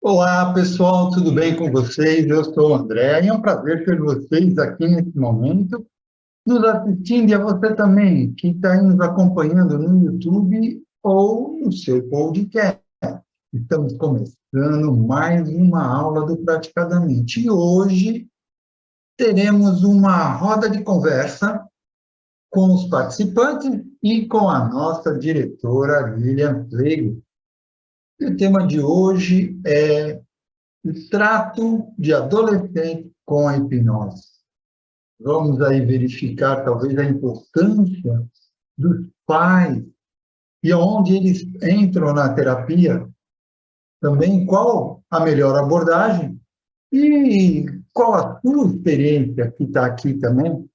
Olá, pessoal, tudo bem com vocês? Eu sou o André e é um prazer ter vocês aqui nesse momento, nos assistindo e a você também, que está aí nos acompanhando no YouTube ou no seu podcast. Estamos começando mais uma aula do Praticadamente e hoje teremos uma roda de conversa com os participantes e com a nossa diretora Lilian Flego. E o tema de hoje é o trato de adolescente com a hipnose. Vamos aí verificar talvez a importância dos pais e onde eles entram na terapia, também qual a melhor abordagem e qual a sua experiência que está aqui também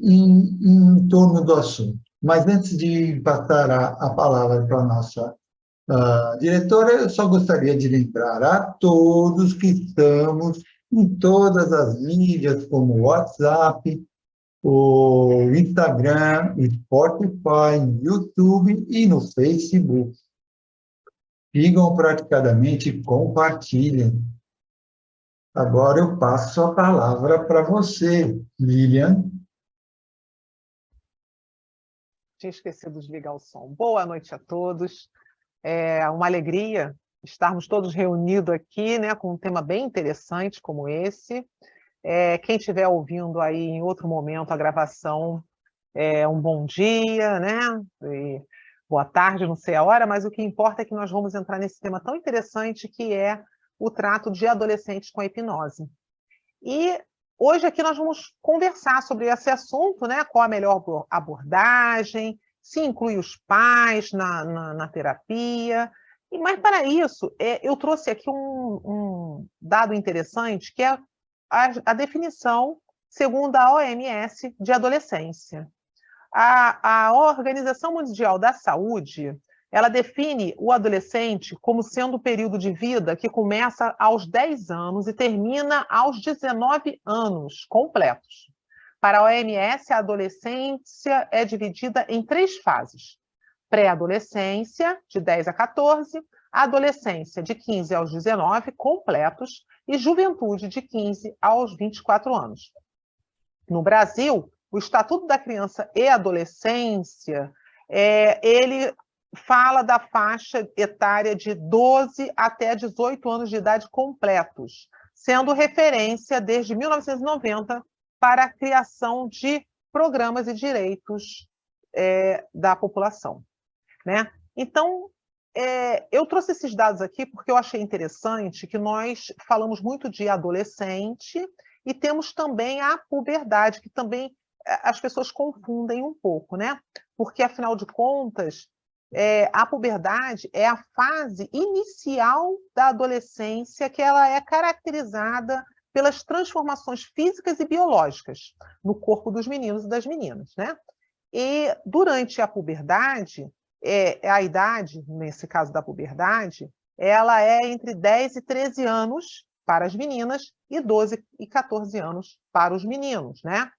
em torno do assunto. Mas antes de passar a palavra para a nossa diretora, eu só gostaria de lembrar a todos que estamos em todas as mídias, como o WhatsApp, o Instagram, o Spotify, o YouTube e no Facebook. Sigam praticadamente e compartilhem. Agora eu passo a palavra para você, Lilian. Tinha esquecido de desligar o som. Boa noite a todos. É uma alegria estarmos todos reunidos aqui, né, com um tema bem interessante como esse. Quem estiver ouvindo aí em outro momento a gravação, um bom dia, né? E boa tarde, não sei a hora, mas o que importa é que nós vamos entrar nesse tema tão interessante que é o trato de adolescentes com a hipnose. E hoje aqui nós vamos conversar sobre esse assunto, né? Qual a melhor abordagem, se inclui os pais na terapia. Mas para isso, eu trouxe aqui um dado interessante, que é a definição, segundo a OMS, de adolescência. A Organização Mundial da Saúde, ela define o adolescente como sendo um período de vida que começa aos 10 anos e termina aos 19 anos completos. Para a OMS, a adolescência é dividida em 3 fases: pré-adolescência, de 10 a 14, adolescência, de 15 aos 19, completos, e juventude, de 15 aos 24 anos. No Brasil, o Estatuto da Criança e Adolescência, ele fala da faixa etária de 12 até 18 anos de idade completos, sendo referência desde 1990 para a criação de programas e direitos da população, né? Então, eu trouxe esses dados aqui porque eu achei interessante que nós falamos muito de adolescente e temos também a puberdade, que também as pessoas confundem um pouco, né? Porque, afinal de contas, a puberdade é a fase inicial da adolescência, que ela é caracterizada pelas transformações físicas e biológicas no corpo dos meninos e das meninas, né? E durante a puberdade, a idade, nesse caso da puberdade, ela é entre 10 e 13 anos para as meninas e 12 e 14 anos para os meninos, né?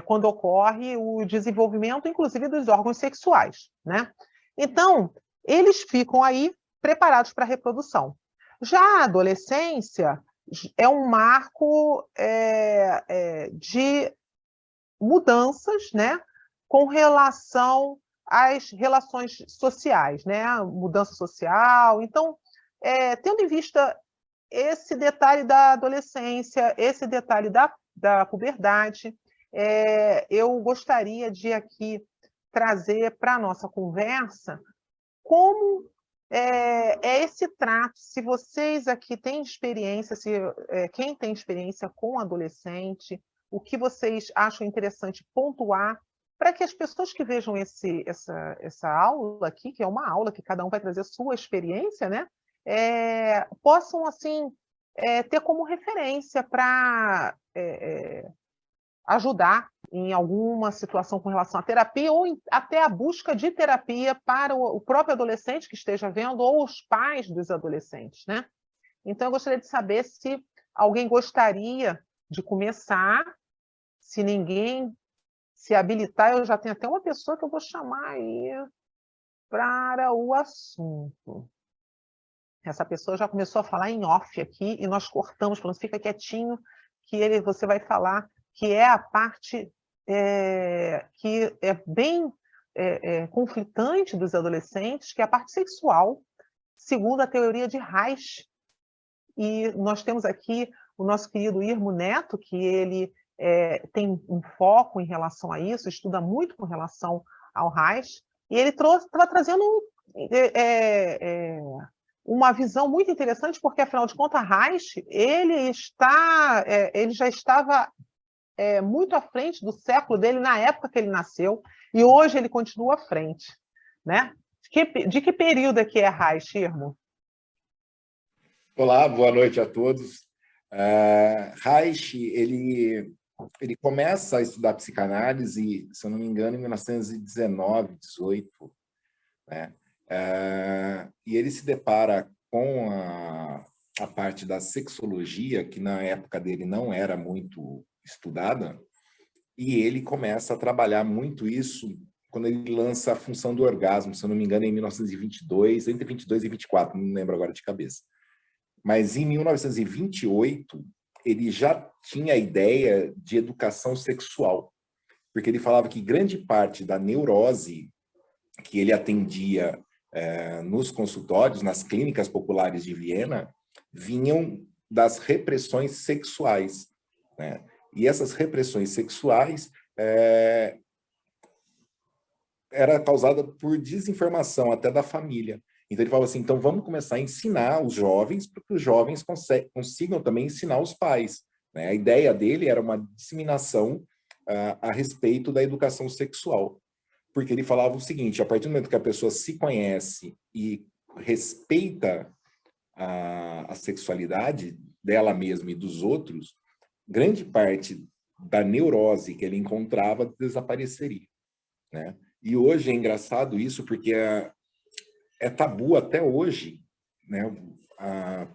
Quando ocorre o desenvolvimento, inclusive, dos órgãos sexuais, né? Então, eles ficam aí preparados para a reprodução. Já a adolescência é um marco de mudanças, né, com relação às relações sociais, né, mudança social. Então, tendo em vista esse detalhe da adolescência, esse detalhe da puberdade, eu gostaria de aqui trazer para a nossa conversa como esse trato, se vocês aqui têm experiência, quem tem experiência com adolescente, o que vocês acham interessante pontuar, para que as pessoas que vejam essa aula aqui, que é uma aula que cada um vai trazer a sua experiência, né, possam assim ter como referência para ajudar em alguma situação com relação à terapia ou até a busca de terapia para o próprio adolescente que esteja vendo ou os pais dos adolescentes, né? Então, eu gostaria de saber se alguém gostaria de começar, se ninguém se habilitar, eu já tenho até uma pessoa que eu vou chamar aí para o assunto. essa pessoa já começou a falar em off aqui, e nós cortamos, falando, fica quietinho, que você vai falar, que é a parte que é bem conflitante dos adolescentes, que é a parte sexual, segundo a teoria de Reich. E nós temos aqui o nosso querido Irmo Neto, que ele tem um foco em relação a isso, estuda muito com relação ao Reich, e ele estava trazendo uma visão muito interessante, porque, afinal de contas, Reich ele já estava muito à frente do século dele, na época que ele nasceu, e hoje ele continua à frente. Né? De que período é que é Reich, Irmo? Olá, boa noite a todos. Reich, ele começa a estudar psicanálise, se eu não me engano, em 1919, 18, né? E ele se depara com a parte da sexologia, que na época dele não era muito estudada, e ele começa a trabalhar muito isso quando ele lança a função do orgasmo, se eu não me engano, em 1922, entre 22 e 24, não lembro agora de cabeça. Mas em 1928, ele já tinha a ideia de educação sexual, porque ele falava que grande parte da neurose que ele atendia nos consultórios, nas clínicas populares de Viena, vinham das repressões sexuais, né? E essas repressões sexuais era causada por desinformação até da família. Então ele falava assim, então vamos começar a ensinar os jovens para que os jovens consigam também ensinar os pais, né? A ideia dele era uma disseminação a respeito da educação sexual, porque ele falava o seguinte, a partir do momento que a pessoa se conhece e respeita a sexualidade dela mesma e dos outros, grande parte da neurose que ele encontrava desapareceria, né? E hoje é engraçado isso, porque é tabu até hoje, né,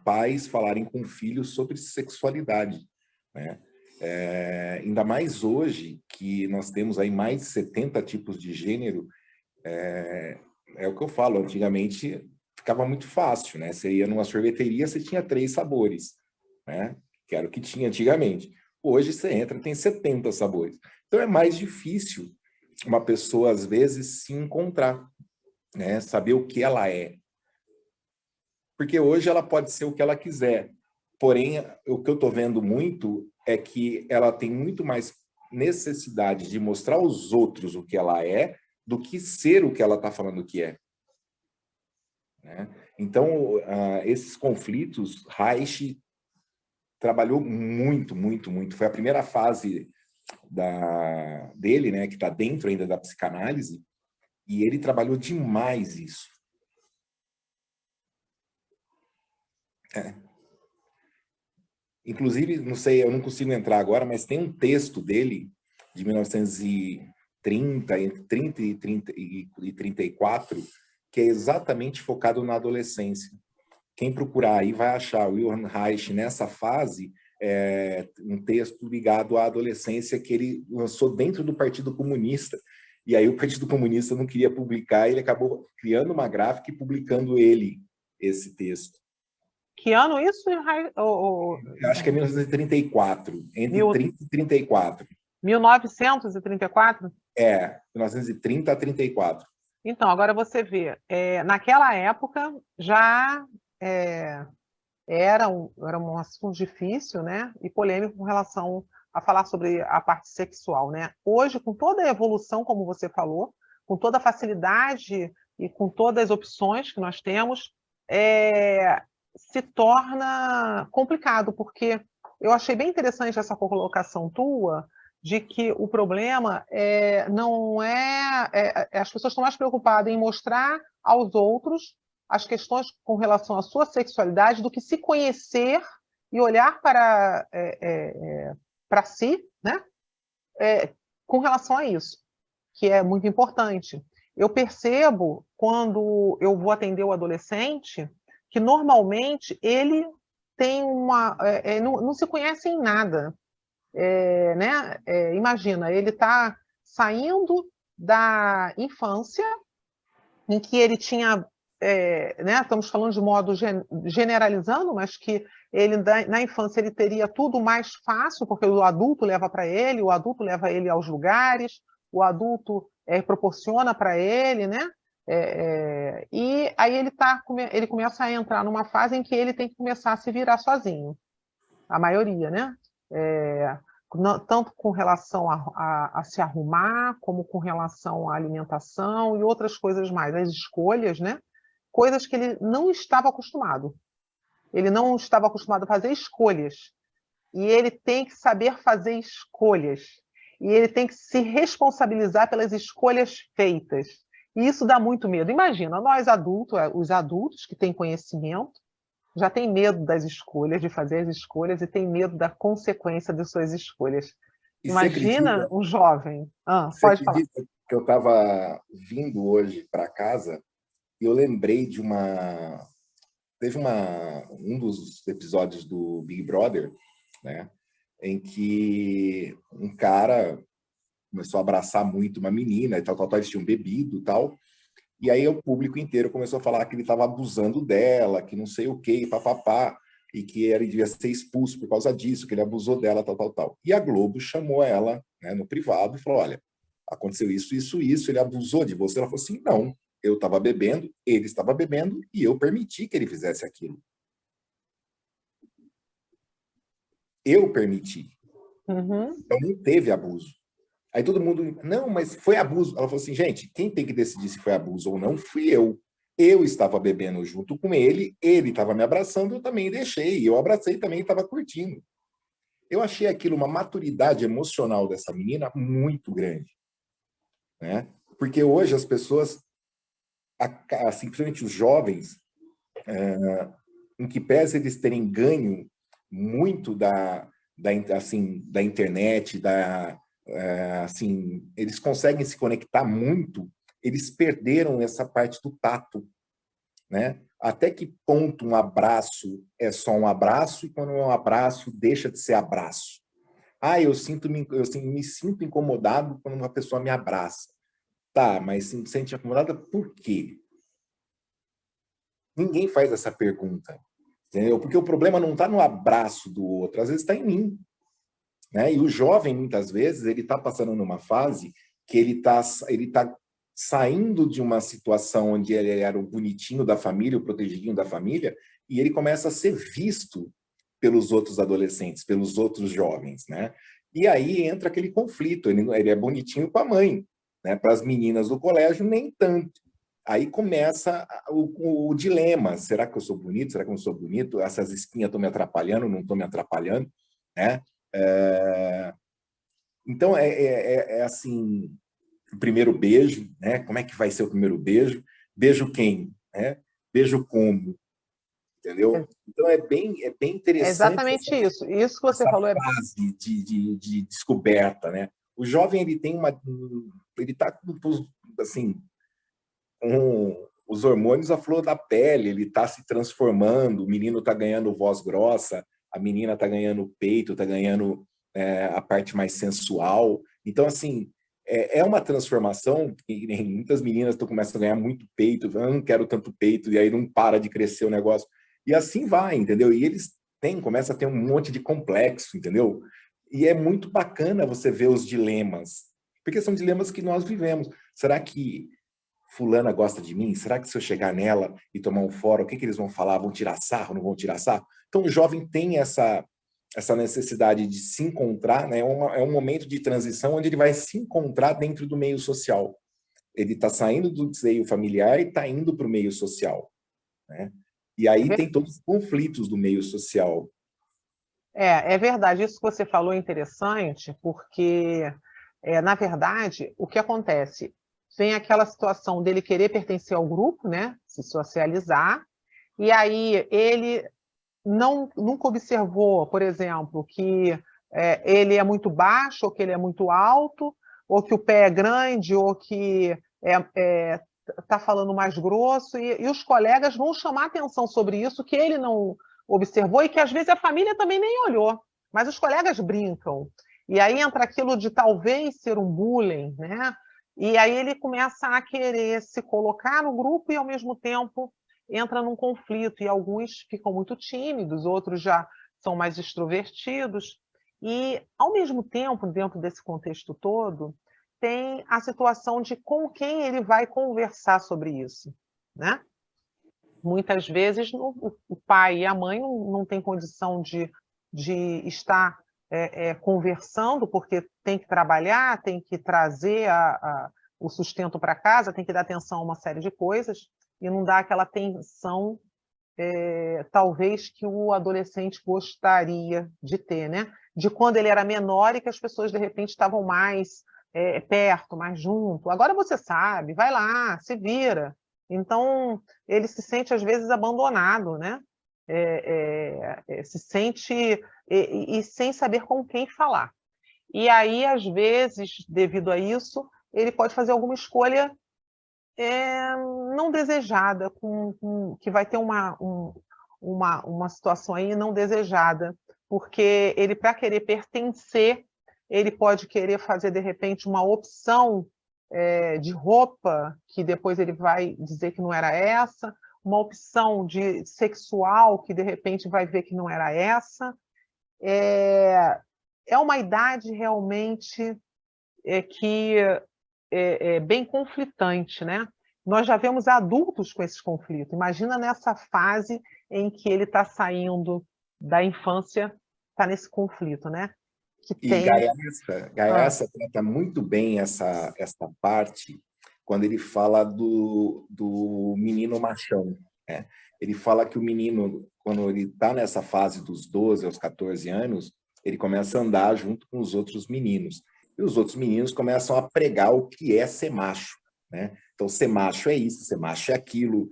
pais falarem com filhos sobre sexualidade, né? Ainda mais hoje, que nós temos aí mais de 70 tipos de gênero, é o que eu falo, antigamente ficava muito fácil, né? Você ia numa sorveteria, você tinha 3 sabores, né? Que era o que tinha antigamente. Hoje você entra, tem 70 sabores. Então é mais difícil uma pessoa, às vezes, se encontrar, né? Saber o que ela é. Porque hoje ela pode ser o que ela quiser. Porém, o que eu estou vendo muito é que ela tem muito mais necessidade de mostrar aos outros o que ela é do que ser o que ela está falando que é. Né? Então, esses conflitos, Reich trabalhou muito, muito, muito. Foi a primeira fase dele, né, que está dentro ainda da psicanálise, e ele trabalhou demais isso. Inclusive, não sei, eu não consigo entrar agora, mas tem um texto dele, de 1930, entre 30 e 34, que é exatamente focado na adolescência. Quem procurar aí vai achar o Wilhelm Reich nessa fase, um texto ligado à adolescência que ele lançou dentro do Partido Comunista. E aí o Partido Comunista não queria publicar, ele acabou criando uma gráfica e publicando esse texto. Que ano isso? Eu acho que é 1934, entre 30 e 34. 1934? 1930 a 34. Então, agora você vê, naquela época já era um assunto difícil, né, e polêmico com relação a falar sobre a parte sexual, né? Hoje, com toda a evolução, como você falou, com toda a facilidade e com todas as opções que nós temos, se torna complicado, porque eu achei bem interessante essa colocação tua, de que o problema não as pessoas estão mais preocupadas em mostrar aos outros as questões com relação à sua sexualidade do que se conhecer e olhar para si, né? Com relação a isso, que é muito importante. Eu percebo, quando eu vou atender o adolescente, que normalmente ele tem não se conhece em nada. Né? Imagina, ele está saindo da infância, em que ele tinha né, estamos falando de modo generalizando, mas que ele, na infância, ele teria tudo mais fácil, porque o adulto leva para ele, o adulto leva ele aos lugares, o adulto proporciona para ele, né? E aí ele começa a entrar numa fase em que ele tem que começar a se virar sozinho, a maioria, né? Tanto com relação a se arrumar, como com relação à alimentação e outras coisas mais, as escolhas, né? Coisas que ele não estava acostumado. Ele não estava acostumado a fazer escolhas. E ele tem que saber fazer escolhas. E ele tem que se responsabilizar pelas escolhas feitas. E isso dá muito medo. Imagina, nós adultos, os adultos que têm conhecimento, já têm medo das escolhas, de fazer as escolhas, e têm medo da consequência de suas escolhas. E Imagina um jovem. Você Pode falar. acredita que eu estava vindo hoje para casa e eu lembrei de uma... Teve um dos episódios do Big Brother, né, em que um cara começou a abraçar muito uma menina e tal, eles tinham bebido e tal, e aí o público inteiro começou a falar que ele estava abusando dela, que não sei o quê, papapá, e que ele devia ser expulso por causa disso, que ele abusou dela, tal. E a Globo chamou ela, né, no privado e falou, olha, aconteceu isso, ele abusou de você. Ela falou assim, não, eu estava bebendo, ele estava bebendo e eu permiti que ele fizesse aquilo. Eu permiti. Uhum. Então não teve abuso. Aí todo mundo, não, mas foi abuso. Ela falou assim, gente, quem tem que decidir se foi abuso ou não fui eu. Eu estava bebendo junto com ele estava me abraçando, eu também deixei. Eu abracei também e estava curtindo. Eu achei aquilo uma maturidade emocional dessa menina muito grande, né? Porque hoje as pessoas, simplesmente os jovens, em que pese eles terem ganho muito da internet, eles conseguem se conectar muito, eles perderam essa parte do tato, né? Até que ponto um abraço é só um abraço e quando um abraço deixa de ser abraço? Eu me sinto incomodado quando uma pessoa me abraça. Tá, mas se sente incomodada por quê? Ninguém faz essa pergunta, entendeu? Porque o problema não está no abraço do outro, às vezes está em mim, né? E o jovem, muitas vezes, ele está passando numa fase que ele tá saindo de uma situação onde ele era o bonitinho da família, o protegidinho da família, e ele começa a ser visto pelos outros adolescentes, pelos outros jovens, né? E aí entra aquele conflito, ele é bonitinho com a mãe, né? Para as meninas do colégio, nem tanto. Aí começa o dilema, será que eu sou bonito, será que eu não sou bonito? Essas espinhas estão me atrapalhando, não estão me atrapalhando, né? Então, assim, o primeiro beijo, né? Como é que vai ser o primeiro beijo? Beijo quem? Né? Beijo como? Entendeu? Então, é bem interessante. É exatamente isso. Isso que você falou fase de descoberta, né? O jovem, ele está assim, com os hormônios à flor da pele, ele está se transformando, o menino está ganhando voz grossa, a menina está ganhando peito, está ganhando a parte mais sensual. Então, assim, é uma transformação que muitas meninas começam a ganhar muito peito, eu não quero tanto peito, e aí não para de crescer o negócio. E assim vai, entendeu? E eles começam a ter um monte de complexo, entendeu? E é muito bacana você ver os dilemas, porque são dilemas que nós vivemos. Será que fulana gosta de mim? Será que se eu chegar nela e tomar um fora, o que eles vão falar? Vão tirar sarro, não vão tirar sarro? Então o jovem tem essa necessidade de se encontrar, né? É um momento de transição onde ele vai se encontrar dentro do meio social. Ele está saindo do seio familiar e está indo para o meio social, né? E aí tem todos os conflitos do meio social. É verdade. Isso que você falou é interessante, porque, na verdade, o que acontece? Vem aquela situação dele querer pertencer ao grupo, né? Se socializar, e aí ele nunca observou, por exemplo, que ele é muito baixo, ou que ele é muito alto, ou que o pé é grande, ou que está falando mais grosso, e os colegas vão chamar atenção sobre isso, que ele não observou, e que às vezes a família também nem olhou, mas os colegas brincam. E aí entra aquilo de talvez ser um bullying, né? E aí ele começa a querer se colocar no grupo e, ao mesmo tempo, entra num conflito. E alguns ficam muito tímidos, outros já são mais extrovertidos. E, ao mesmo tempo, dentro desse contexto todo, tem a situação de com quem ele vai conversar sobre isso, né? Muitas vezes o pai e a mãe não têm condição de estar conversando, porque tem que trabalhar, tem que trazer o sustento para casa, tem que dar atenção a uma série de coisas, e não dá aquela atenção, talvez, que o adolescente gostaria de ter, né? De quando ele era menor e que as pessoas, de repente, estavam mais perto, mais junto. Agora você sabe, vai lá, se vira. Então, ele se sente, às vezes, abandonado, né? Se sente e sem saber com quem falar. E aí, às vezes, devido a isso, ele pode fazer alguma escolha não desejada, que vai ter uma situação aí não desejada, porque ele, para querer pertencer, ele pode querer fazer, de repente, uma opção de roupa, que depois ele vai dizer que não era essa, uma opção de sexual, que de repente vai ver que não era essa. É uma idade realmente que é bem conflitante, né? Nós já vemos adultos com esses conflitos. Imagina nessa fase em que ele está saindo da infância, está nesse conflito, né? Que E tem... Gaiassa trata muito bem essa parte quando ele fala do menino machão, né? Ele fala que o menino, quando ele está nessa fase dos 12 aos 14 anos, ele começa a andar junto com os outros meninos. E os outros meninos começam a pregar o que é ser macho, né? Então, ser macho é isso, ser macho é aquilo,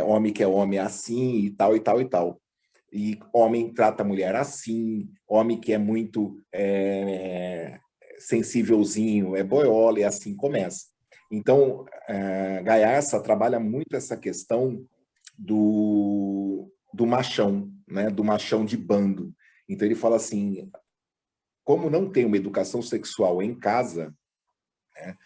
homem que é homem é assim, e tal, e tal, e tal. E homem trata a mulher assim, homem que é muito sensívelzinho, é boiola, e assim começa. Então, Gaiarsa trabalha muito essa questão do machão, né? Do machão de bando. Então, ele fala assim, como não tem uma educação sexual em casa, né,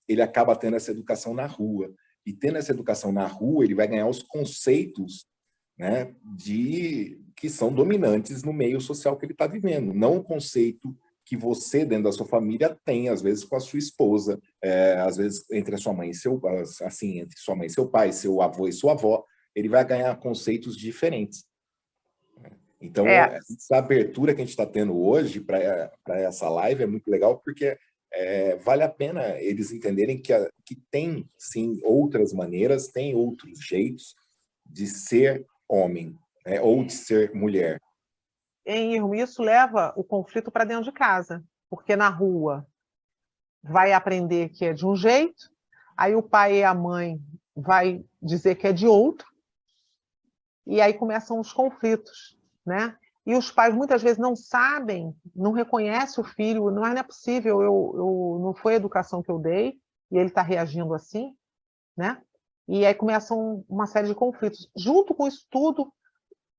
ele acaba tendo essa educação na rua. E tendo essa educação na rua, ele vai ganhar os conceitos, né, que são dominantes no meio social que ele está vivendo. Não o conceito que você, dentro da sua família, tem, às vezes, com a sua esposa, às vezes, entre a sua mãe e entre sua mãe e seu pai, seu avô e sua avó, ele vai ganhar conceitos diferentes. Então, essa abertura que a gente está tendo hoje para essa live é muito legal, porque vale a pena eles entenderem que tem, sim, outras maneiras, tem outros jeitos de ser homem, né, ou de ser mulher. Isso leva o conflito para dentro de casa, porque na rua vai aprender que é de um jeito, aí o pai e a mãe vai dizer que é de outro, e aí começam os conflitos, né? E os pais muitas vezes não sabem, não reconhecem o filho, não é possível, não foi a educação que eu dei, e ele está reagindo assim, né? E aí começam uma série de conflitos. Junto com isso tudo,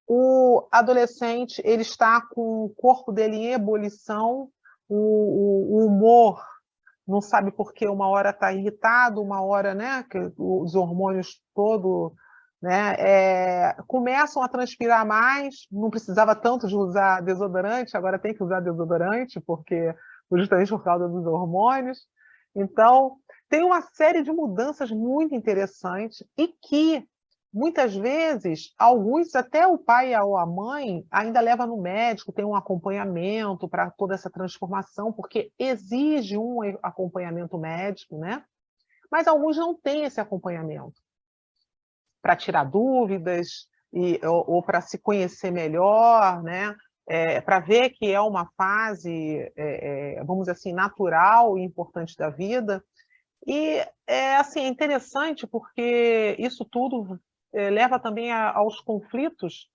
o adolescente ele está com o corpo dele em ebulição, o humor não sabe por que uma hora está irritado, uma hora, né, que os hormônios todos, né, começam a transpirar mais, não precisava tanto de usar desodorante, agora tem que usar desodorante, justamente por causa dos hormônios. Então, tem uma série de mudanças muito interessantes e que, muitas vezes, alguns, até o pai ou a mãe, ainda leva no médico, tem um acompanhamento para toda essa transformação, porque exige um acompanhamento médico, né? Mas alguns não têm esse acompanhamento para tirar dúvidas ou para se conhecer melhor, né? Para ver que é uma fase, vamos dizer assim, natural e importante da vida. E assim, é interessante porque isso tudo leva também aos conflitos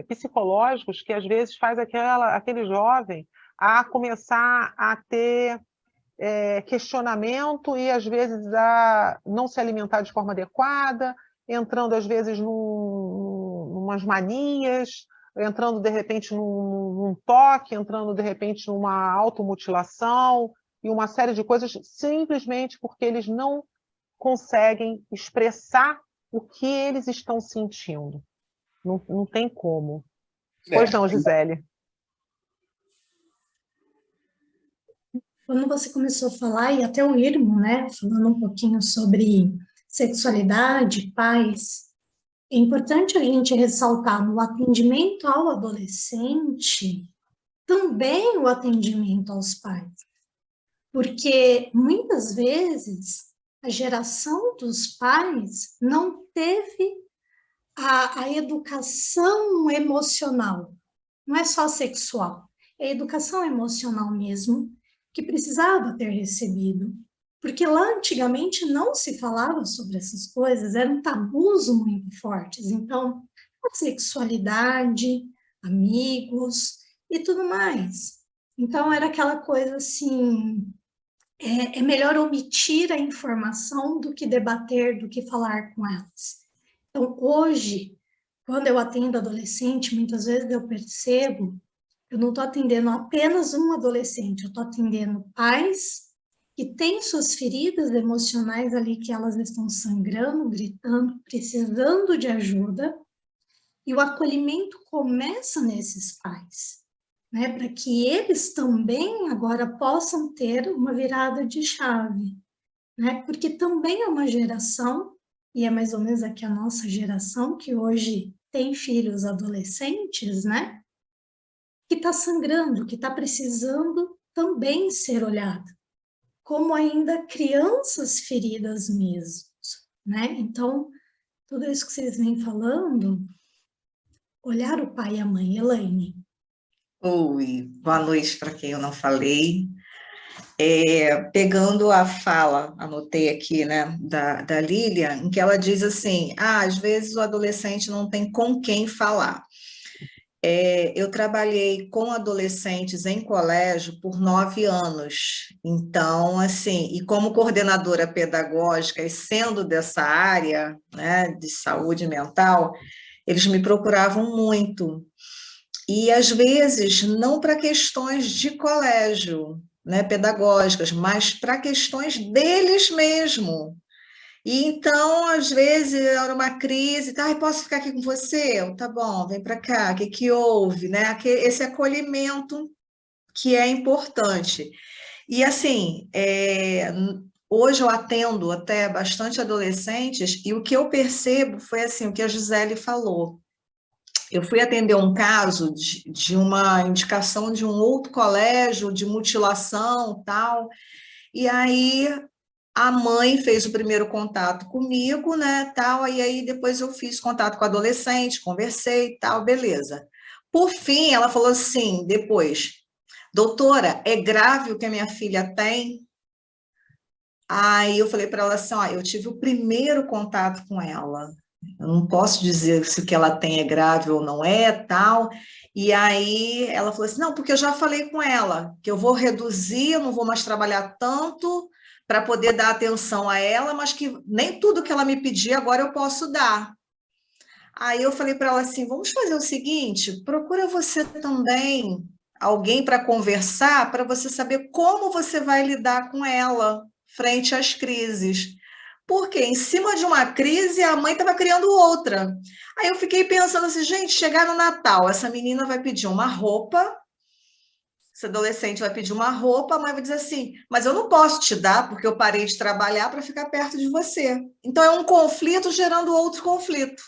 psicológicos que às vezes faz aquele jovem a começar a ter questionamento e às vezes a não se alimentar de forma adequada, entrando às vezes numas manias, entrando de repente num toque, entrando de repente numa automutilação, e uma série de coisas simplesmente porque eles não conseguem expressar o que eles estão sentindo. Não tem como. Pois não, Gisele. Quando você começou a falar, e até o Irmo, né, falando um pouquinho sobre sexualidade, paz, é importante a gente ressaltar no atendimento ao adolescente, também o atendimento aos pais. Porque muitas vezes a geração dos pais não teve a educação emocional, não é só sexual, é a educação emocional mesmo, que precisava ter recebido. Porque lá antigamente não se falava sobre essas coisas, eram tabus muito fortes. Então, a sexualidade, amigos e tudo mais. Então, era aquela coisa assim, é melhor omitir a informação do que debater, do que falar com elas. Então, hoje, quando eu atendo adolescente, muitas vezes eu percebo, eu não estou atendendo apenas um adolescente, eu estou atendendo pais que têm suas feridas emocionais ali, que elas estão sangrando, gritando, precisando de ajuda, e o acolhimento começa nesses pais, né, para que eles também agora possam ter uma virada de chave, né, porque também é uma geração, e é mais ou menos aqui a nossa geração, que hoje tem filhos adolescentes, né, que está sangrando, que está precisando também ser olhado, como ainda crianças feridas mesmo, né, então, tudo isso que vocês vêm falando, olhar o pai e a mãe. Elaine. Oi, boa noite para quem eu não falei. Pegando a fala, anotei aqui, né, da Lilian, em que ela diz assim, às vezes o adolescente não tem com quem falar. Eu trabalhei com adolescentes em colégio por 9 anos, então, assim, e como coordenadora pedagógica e sendo dessa área, né, de saúde mental, eles me procuravam muito. E, às vezes, não para questões de colégio, né, pedagógicas, mas para questões deles mesmo. E, então, às vezes, era uma crise, tá, posso ficar aqui com você? Eu, tá bom, vem para cá, o que houve? Né? Esse acolhimento que é importante. E, assim, hoje eu atendo até bastante adolescentes, e o que eu percebo foi assim, o que a Gisele falou. Eu fui atender um caso de uma indicação de um outro colégio, de mutilação, tal, e aí a mãe fez o primeiro contato comigo, né, tal, e aí depois eu fiz contato com a adolescente, conversei, tal, beleza. Por fim, ela falou assim, depois, doutora, é grave o que a minha filha tem? Aí eu falei para ela assim, ó, eu tive o primeiro contato com ela, eu não posso dizer se o que ela tem é grave ou não é, tal. E aí ela falou assim, não, porque eu já falei com ela, que eu vou reduzir, eu não vou mais trabalhar tanto para poder dar atenção a ela, mas que nem tudo que ela me pedir agora eu posso dar. Aí eu falei para ela assim, vamos fazer o seguinte, procura você também alguém para conversar, para você saber como você vai lidar com ela frente às crises. Porque em cima de uma crise, a mãe estava criando outra. Aí eu fiquei pensando assim, gente, chegar no Natal, essa menina vai pedir uma roupa, esse adolescente vai pedir uma roupa, a mãe vai dizer assim, mas eu não posso te dar porque eu parei de trabalhar para ficar perto de você. Então é um conflito gerando outro conflito.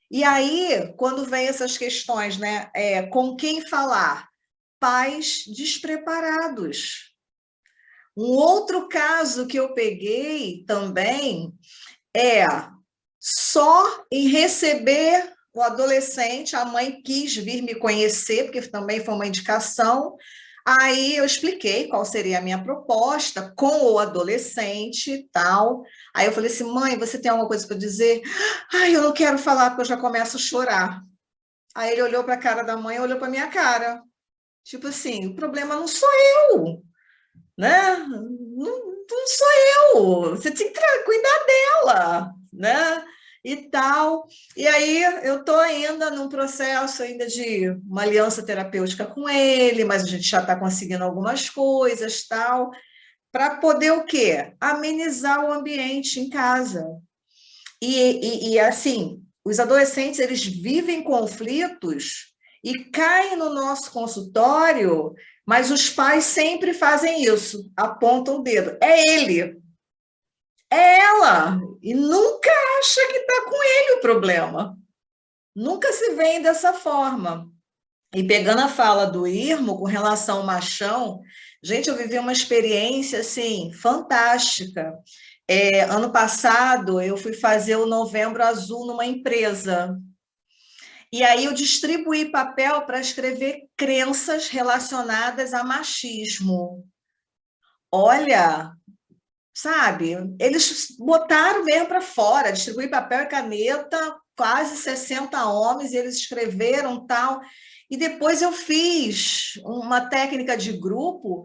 E aí, quando vem essas questões, né, com quem falar? Pais despreparados. Um outro caso que eu peguei também é só em receber o adolescente, a mãe quis vir me conhecer, porque também foi uma indicação, aí eu expliquei qual seria a minha proposta com o adolescente e tal, aí eu falei assim, mãe, você tem alguma coisa para dizer? Ai, eu não quero falar, porque eu já começo a chorar. Aí ele olhou para a cara da mãe, olhou para a minha cara, tipo assim, o problema não sou eu, né? Não sou eu, você tem que cuidar dela, né? e tal. E aí eu estou ainda num processo ainda de uma aliança terapêutica com ele, mas a gente já está conseguindo algumas coisas, tal, para poder o quê? Amenizar o ambiente em casa. E assim, os adolescentes, eles vivem conflitos e caem no nosso consultório, mas os pais sempre fazem isso, apontam o dedo. É ele, é ela, e nunca acha que está com ele o problema. Nunca se vê dessa forma. E pegando a fala do Irmo com relação ao machão, gente, eu vivi uma experiência assim fantástica. Ano passado eu fui fazer o Novembro Azul numa empresa. E aí eu distribuí papel para escrever crenças relacionadas a machismo. Olha, sabe, eles botaram mesmo para fora, distribuí papel e caneta, quase 60 homens, e eles escreveram tal. E depois eu fiz uma técnica de grupo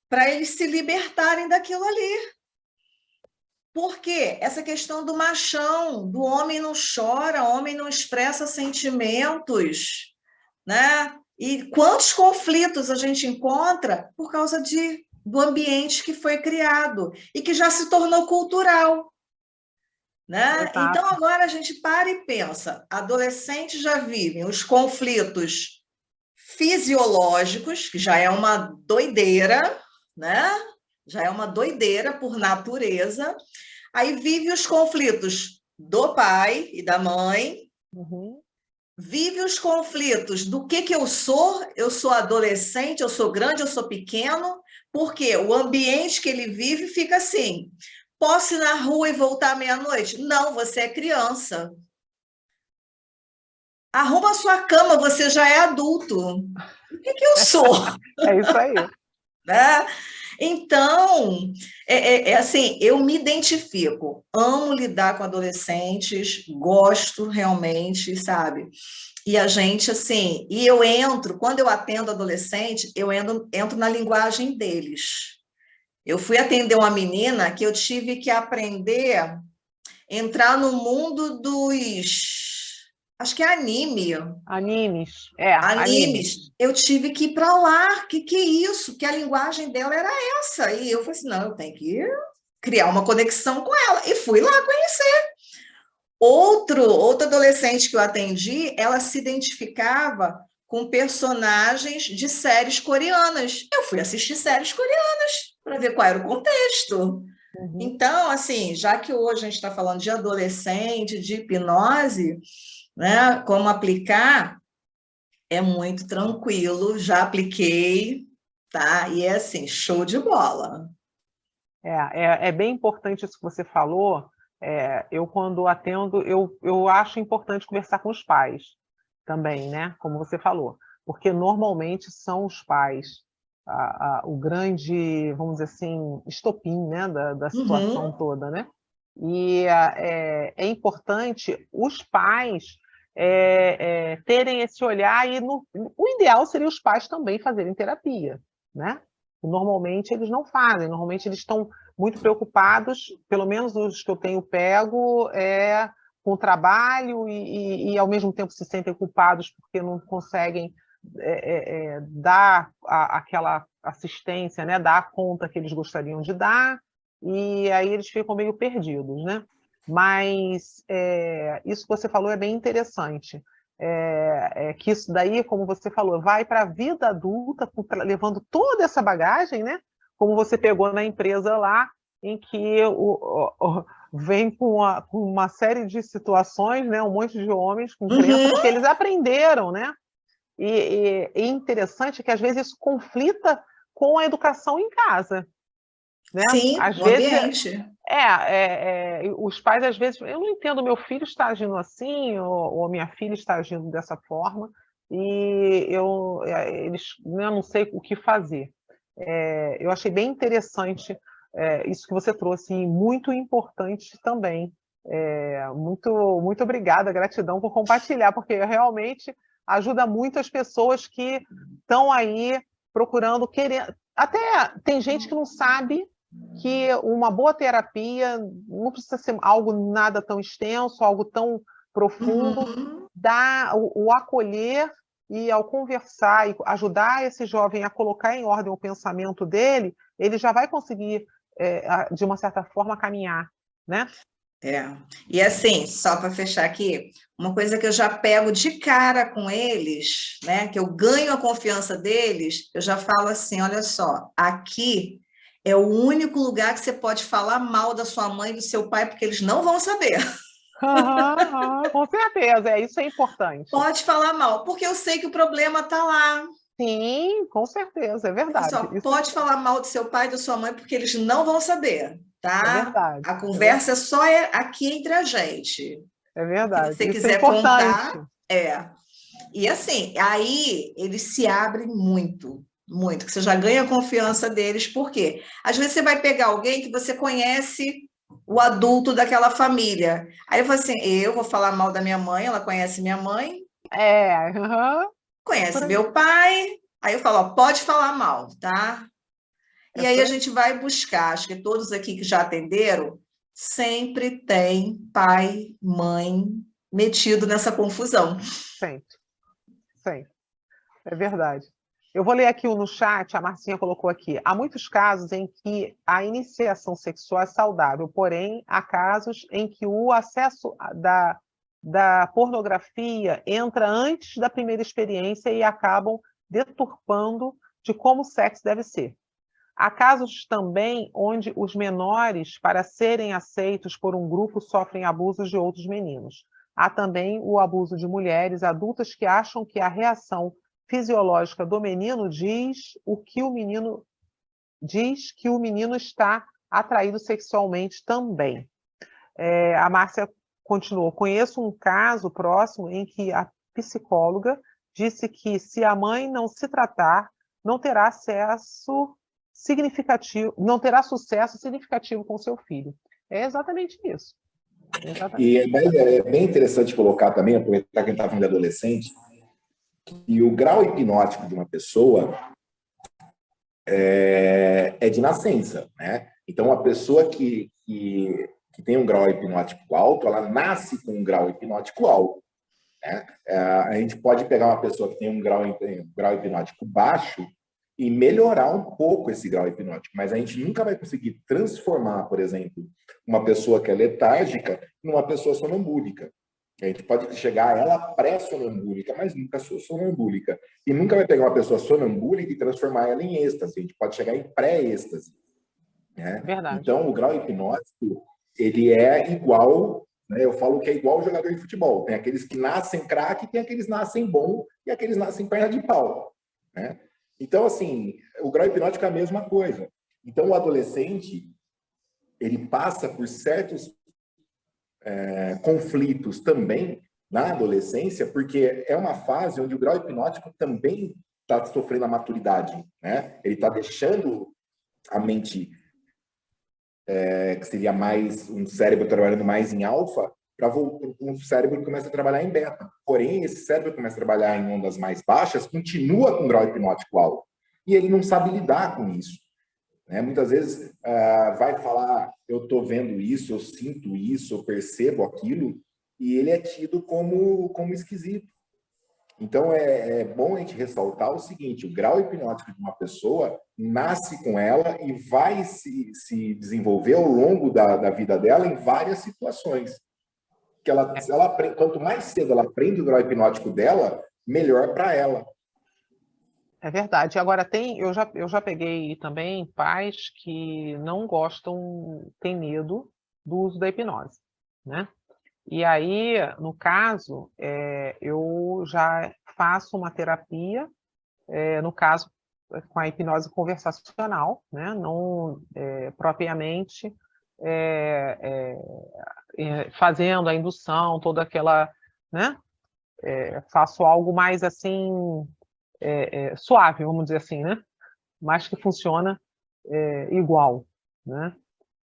para eles se libertarem daquilo ali. Por quê? Essa questão do machão, do homem não chora, o homem não expressa sentimentos, né? E quantos conflitos a gente encontra por causa do ambiente que foi criado e que já se tornou cultural, né? Exato. Então, agora a gente para e pensa, adolescentes já vivem os conflitos fisiológicos, que já é uma doideira, né? Já é uma doideira por natureza. Aí vive os conflitos do pai e da mãe, vive os conflitos do que eu sou adolescente, eu sou grande, eu sou pequeno, porque o ambiente que ele vive fica assim, posso ir na rua e voltar meia-noite? Não, você é criança. Arruma a sua cama, você já é adulto. O que eu sou? É isso aí. Né? Então, assim, eu me identifico, amo lidar com adolescentes, gosto realmente, sabe? E a gente, assim, e eu entro, quando eu atendo adolescente, eu entro na linguagem deles. Eu fui atender uma menina que eu tive que aprender a entrar no mundo acho que é anime. Animes. Animes. Eu tive que ir para lá. Que é isso? Que a linguagem dela era essa. E eu falei assim, não, eu tenho que criar uma conexão com ela. E fui lá conhecer. Outro adolescente que eu atendi, ela se identificava com personagens de séries coreanas. Eu fui assistir séries coreanas para ver qual era o contexto. Então, assim, já que hoje a gente está falando de adolescente, de hipnose, né, como aplicar, é muito tranquilo, já apliquei, tá? E é assim, show de bola. É bem importante isso que você falou. Eu, quando atendo, eu acho importante conversar com os pais também, né? Como você falou, porque normalmente são os pais o grande, vamos dizer assim, estopim, né? Da situação toda, né? E é importante os pais terem esse olhar e o ideal seria os pais também fazerem terapia, né? Normalmente eles não fazem, normalmente eles estão muito preocupados, pelo menos os que eu tenho pego, com o trabalho e ao mesmo tempo se sentem culpados porque não conseguem dar aquela assistência, né? Dar a conta que eles gostariam de dar, e aí eles ficam meio perdidos, né? Mas isso que você falou é bem interessante. Que isso daí, como você falou, vai para a vida adulta, levando toda essa bagagem, né? Como você pegou na empresa lá, em que vem com uma série de situações, né? Um monte de homens com crença, porque eles aprenderam, né? E interessante que às vezes isso conflita com a educação em casa. Né? Sim, às o vezes, ambiente. Os pais, às vezes, eu não entendo, meu filho está agindo assim, ou minha filha está agindo dessa forma, e eles, né, não sei o que fazer. Eu achei bem interessante isso que você trouxe, e muito importante também. Muito obrigada, gratidão por compartilhar, porque realmente ajuda muito as pessoas que estão aí procurando, querer. Até tem gente que não sabe que uma boa terapia não precisa ser algo nada tão extenso, algo tão profundo, dá o acolher e ao conversar e ajudar esse jovem a colocar em ordem o pensamento dele, ele já vai conseguir, de uma certa forma, caminhar, né? E assim, só para fechar aqui, uma coisa que eu já pego de cara com eles, né, que eu ganho a confiança deles, eu já falo assim, olha só, aqui é o único lugar que você pode falar mal da sua mãe e do seu pai, porque eles não vão saber. Com certeza, isso é importante. Pode falar mal, porque eu sei que o problema está lá. Sim, com certeza, é verdade. Só pode falar mal do seu pai e da sua mãe, porque eles não vão saber, tá? É verdade. A conversa só aqui entre a gente. É verdade. Se você Isso quiser é importante. contar, E assim, aí eles se abrem muito, muito, que você já ganha a confiança deles, por quê? Às vezes você vai pegar alguém que você conhece o adulto daquela família. Aí eu falo assim, eu vou falar mal da minha mãe, ela conhece minha mãe, conhece meu pai, aí eu falo, ó, pode falar mal, tá? E aí a gente vai buscar, acho que todos aqui que já atenderam, sempre tem pai, mãe metido nessa confusão. Sempre. É verdade. Eu vou ler aqui no chat, a Marcinha colocou aqui. Há muitos casos em que a iniciação sexual é saudável, porém, há casos em que o acesso da pornografia entra antes da primeira experiência e acabam deturpando de como o sexo deve ser. Há casos também onde os menores, para serem aceitos por um grupo, sofrem abusos de outros meninos. Há também o abuso de mulheres adultas que acham que a reação fisiológica do menino diz que o menino está atraído sexualmente também. A Márcia continuou. Conheço um caso próximo em que a psicóloga disse que se a mãe não se tratar, não terá sucesso significativo com seu filho. É exatamente isso. E é bem interessante colocar também, aproveitar que a gente está falando de adolescente, que o grau hipnótico de uma pessoa é de nascença, né? Então, a pessoa que tem um grau hipnótico alto, ela nasce com um grau hipnótico alto, né? A gente pode pegar uma pessoa que tem um grau hipnótico baixo e melhorar um pouco esse grau hipnótico, mas a gente nunca vai conseguir transformar, por exemplo, uma pessoa que é letárgica numa pessoa sonambúlica. A gente pode chegar a ela pré-sonambúlica, mas nunca sonambúlica. E nunca vai pegar uma pessoa sonambúlica e transformar ela em êxtase. A gente pode chegar em pré-êxtase. Né? Então, o grau hipnótico, ele é igual, né? Eu falo que é igual ao jogador de futebol. Tem aqueles que nascem craque, tem aqueles que nascem bom e aqueles que nascem perna de pau. Né? Então, assim, o grau hipnótico é a mesma coisa. Então, o adolescente, ele passa por certos conflitos também na adolescência, porque é uma fase onde o grau hipnótico também está sofrendo a maturidade, né? Ele está deixando a mente, que seria mais um cérebro trabalhando mais em alfa, para um cérebro que começa a trabalhar em beta. Porém, esse cérebro que começa a trabalhar em ondas mais baixas continua com grau hipnótico alto. E ele não sabe lidar com isso. Né? Muitas vezes vai falar, eu estou vendo isso, eu sinto isso, eu percebo aquilo, e ele é tido como esquisito. Então, é bom a gente ressaltar o seguinte, o grau hipnótico de uma pessoa nasce com ela e vai se desenvolver ao longo da vida dela em várias situações. Que quanto mais cedo ela aprende o grau hipnótico dela, melhor para ela. É verdade. Agora, eu já peguei também pais que não gostam, têm medo do uso da hipnose, né? E aí, no caso, eu já faço uma terapia, no caso, com a hipnose conversacional, né? Não propriamente fazendo a indução, toda aquela, né? Faço algo mais assim, suave, vamos dizer assim, né? Mas que funciona igual, né?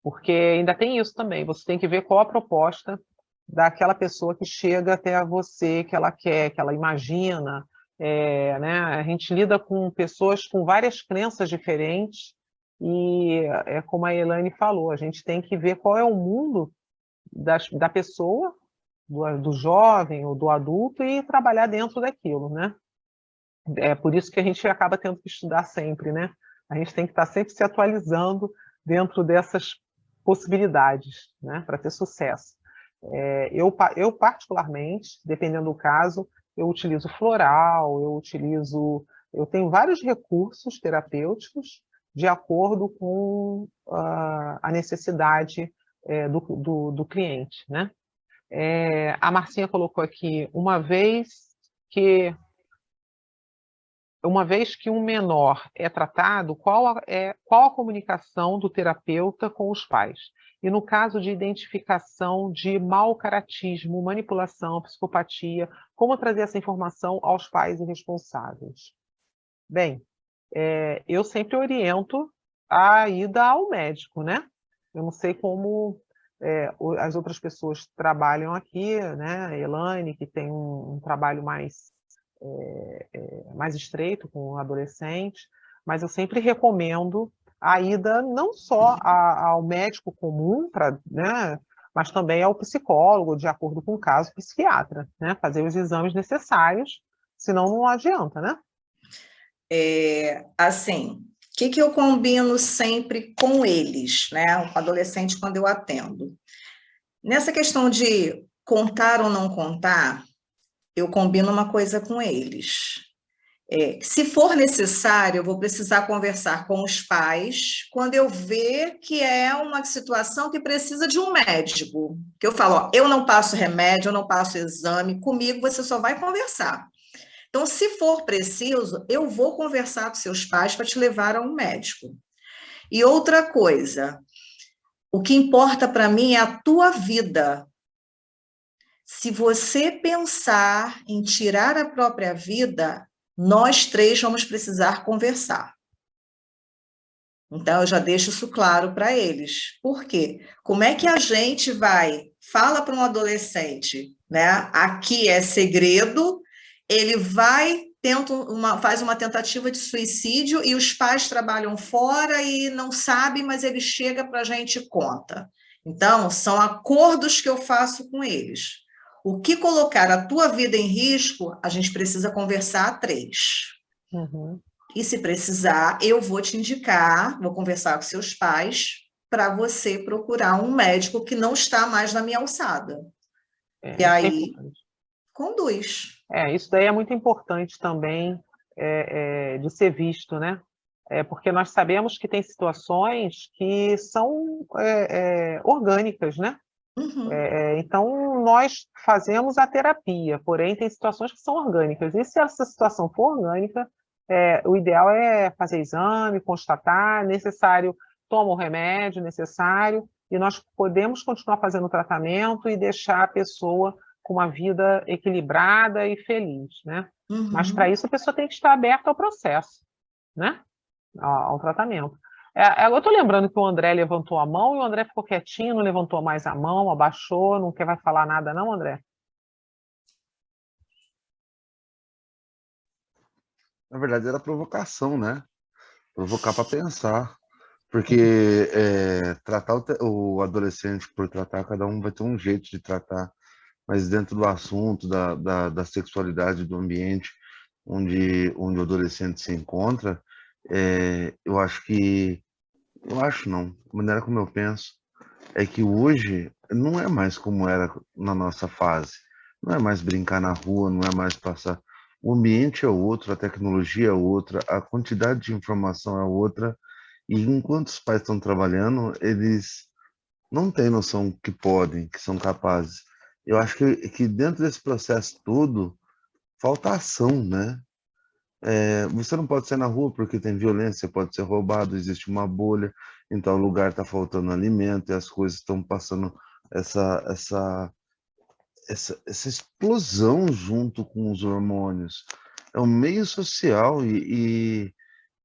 Porque ainda tem isso também, você tem que ver qual a proposta daquela pessoa que chega até você, que ela quer, que ela imagina, né? A gente lida com pessoas com várias crenças diferentes, e é como a Elaine falou, a gente tem que ver qual é o mundo da pessoa, do jovem ou do adulto, e trabalhar dentro daquilo, né? É por isso que a gente acaba tendo que estudar sempre, né? A gente tem que estar sempre se atualizando dentro dessas possibilidades, né? Para ter sucesso. Eu, particularmente, dependendo do caso, eu utilizo floral, eu tenho vários recursos terapêuticos de acordo com a necessidade do cliente, né? A Marcinha colocou aqui, uma vez que um menor é tratado, qual a comunicação do terapeuta com os pais? E no caso de identificação de mau caratismo, manipulação, psicopatia, como trazer essa informação aos pais e responsáveis? Bem, eu sempre oriento a ida ao médico, né? Eu não sei como as outras pessoas trabalham aqui, né? A Elaine, que tem um trabalho mais estreito com o adolescente, mas eu sempre recomendo a ida não só ao médico comum, né, mas também ao psicólogo, de acordo com o caso, psiquiatra, né, fazer os exames necessários, senão não adianta, né? Assim, o que eu combino sempre com eles, né, com adolescente quando eu atendo? Nessa questão de contar ou não contar, eu combino uma coisa com eles. Se for necessário, eu vou precisar conversar com os pais quando eu ver que é uma situação que precisa de um médico. Que eu falo, ó, eu não passo remédio, eu não passo exame, comigo você só vai conversar. Então, se for preciso, eu vou conversar com seus pais para te levar a um médico. E outra coisa, o que importa para mim é a tua vida. Se você pensar em tirar a própria vida, nós três vamos precisar conversar. Então, eu já deixo isso claro para eles. Por quê? Como é que a gente fala para um adolescente, né? Aqui é segredo, ele faz uma tentativa de suicídio e os pais trabalham fora e não sabem, mas ele chega para a gente e conta. Então, são acordos que eu faço com eles. O que colocar a tua vida em risco, a gente precisa conversar a três. Uhum. E se precisar, eu vou te indicar, vou conversar com seus pais para você procurar um médico que não está mais na minha alçada. E aí, conduz. Isso daí é muito importante também de ser visto, né? Porque nós sabemos que tem situações que são orgânicas, né? Uhum. Então, nós fazemos a terapia, porém, tem situações que são orgânicas. E se essa situação for orgânica, o ideal é fazer exame, constatar, necessário, toma o remédio necessário, e nós podemos continuar fazendo o tratamento e deixar a pessoa com uma vida equilibrada e feliz, né? Uhum. Mas, para isso, a pessoa tem que estar aberta ao processo, né? Ao tratamento. Eu estou lembrando que o André levantou a mão e o André ficou quietinho, não levantou mais a mão, abaixou, não vai falar nada não, André? Na verdade, era provocação, né? Provocar para pensar. Porque tratar o adolescente por tratar, cada um vai ter um jeito de tratar. Mas dentro do assunto da sexualidade, do ambiente onde o adolescente se encontra, eu acho que... Eu acho não. A maneira como eu penso é que hoje não é mais como era na nossa fase. Não é mais brincar na rua, não é mais passar. O ambiente é outro, a tecnologia é outra, a quantidade de informação é outra. E enquanto os pais estão trabalhando, eles não têm noção que podem, que são capazes. Eu acho que dentro desse processo todo, falta ação, né? Você não pode sair na rua porque tem violência, pode ser roubado, existe uma bolha, então o lugar está faltando alimento e as coisas estão passando essa explosão junto com os hormônios. É um meio social e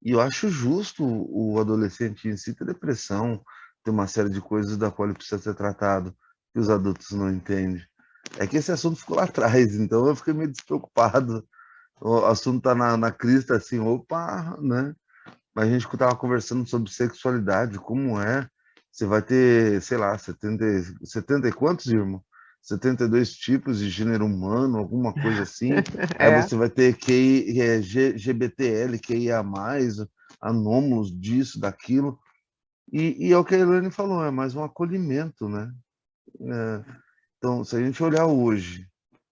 eu acho justo o adolescente em si ter depressão, ter uma série de coisas da qual ele precisa ser tratado, que os adultos não entendem. É que esse assunto ficou lá atrás, então eu fiquei meio despreocupado. O assunto está na crista, assim, opa, né? Mas a gente estava conversando sobre sexualidade, como é. Você vai ter, sei lá, 70 e quantos, irmão? 72 tipos de gênero humano, alguma coisa assim. Aí É, você vai ter GBTL, QIA+, anômalos disso, daquilo. E é o que a Elaine falou, é mais um acolhimento, né? Então, se a gente olhar hoje,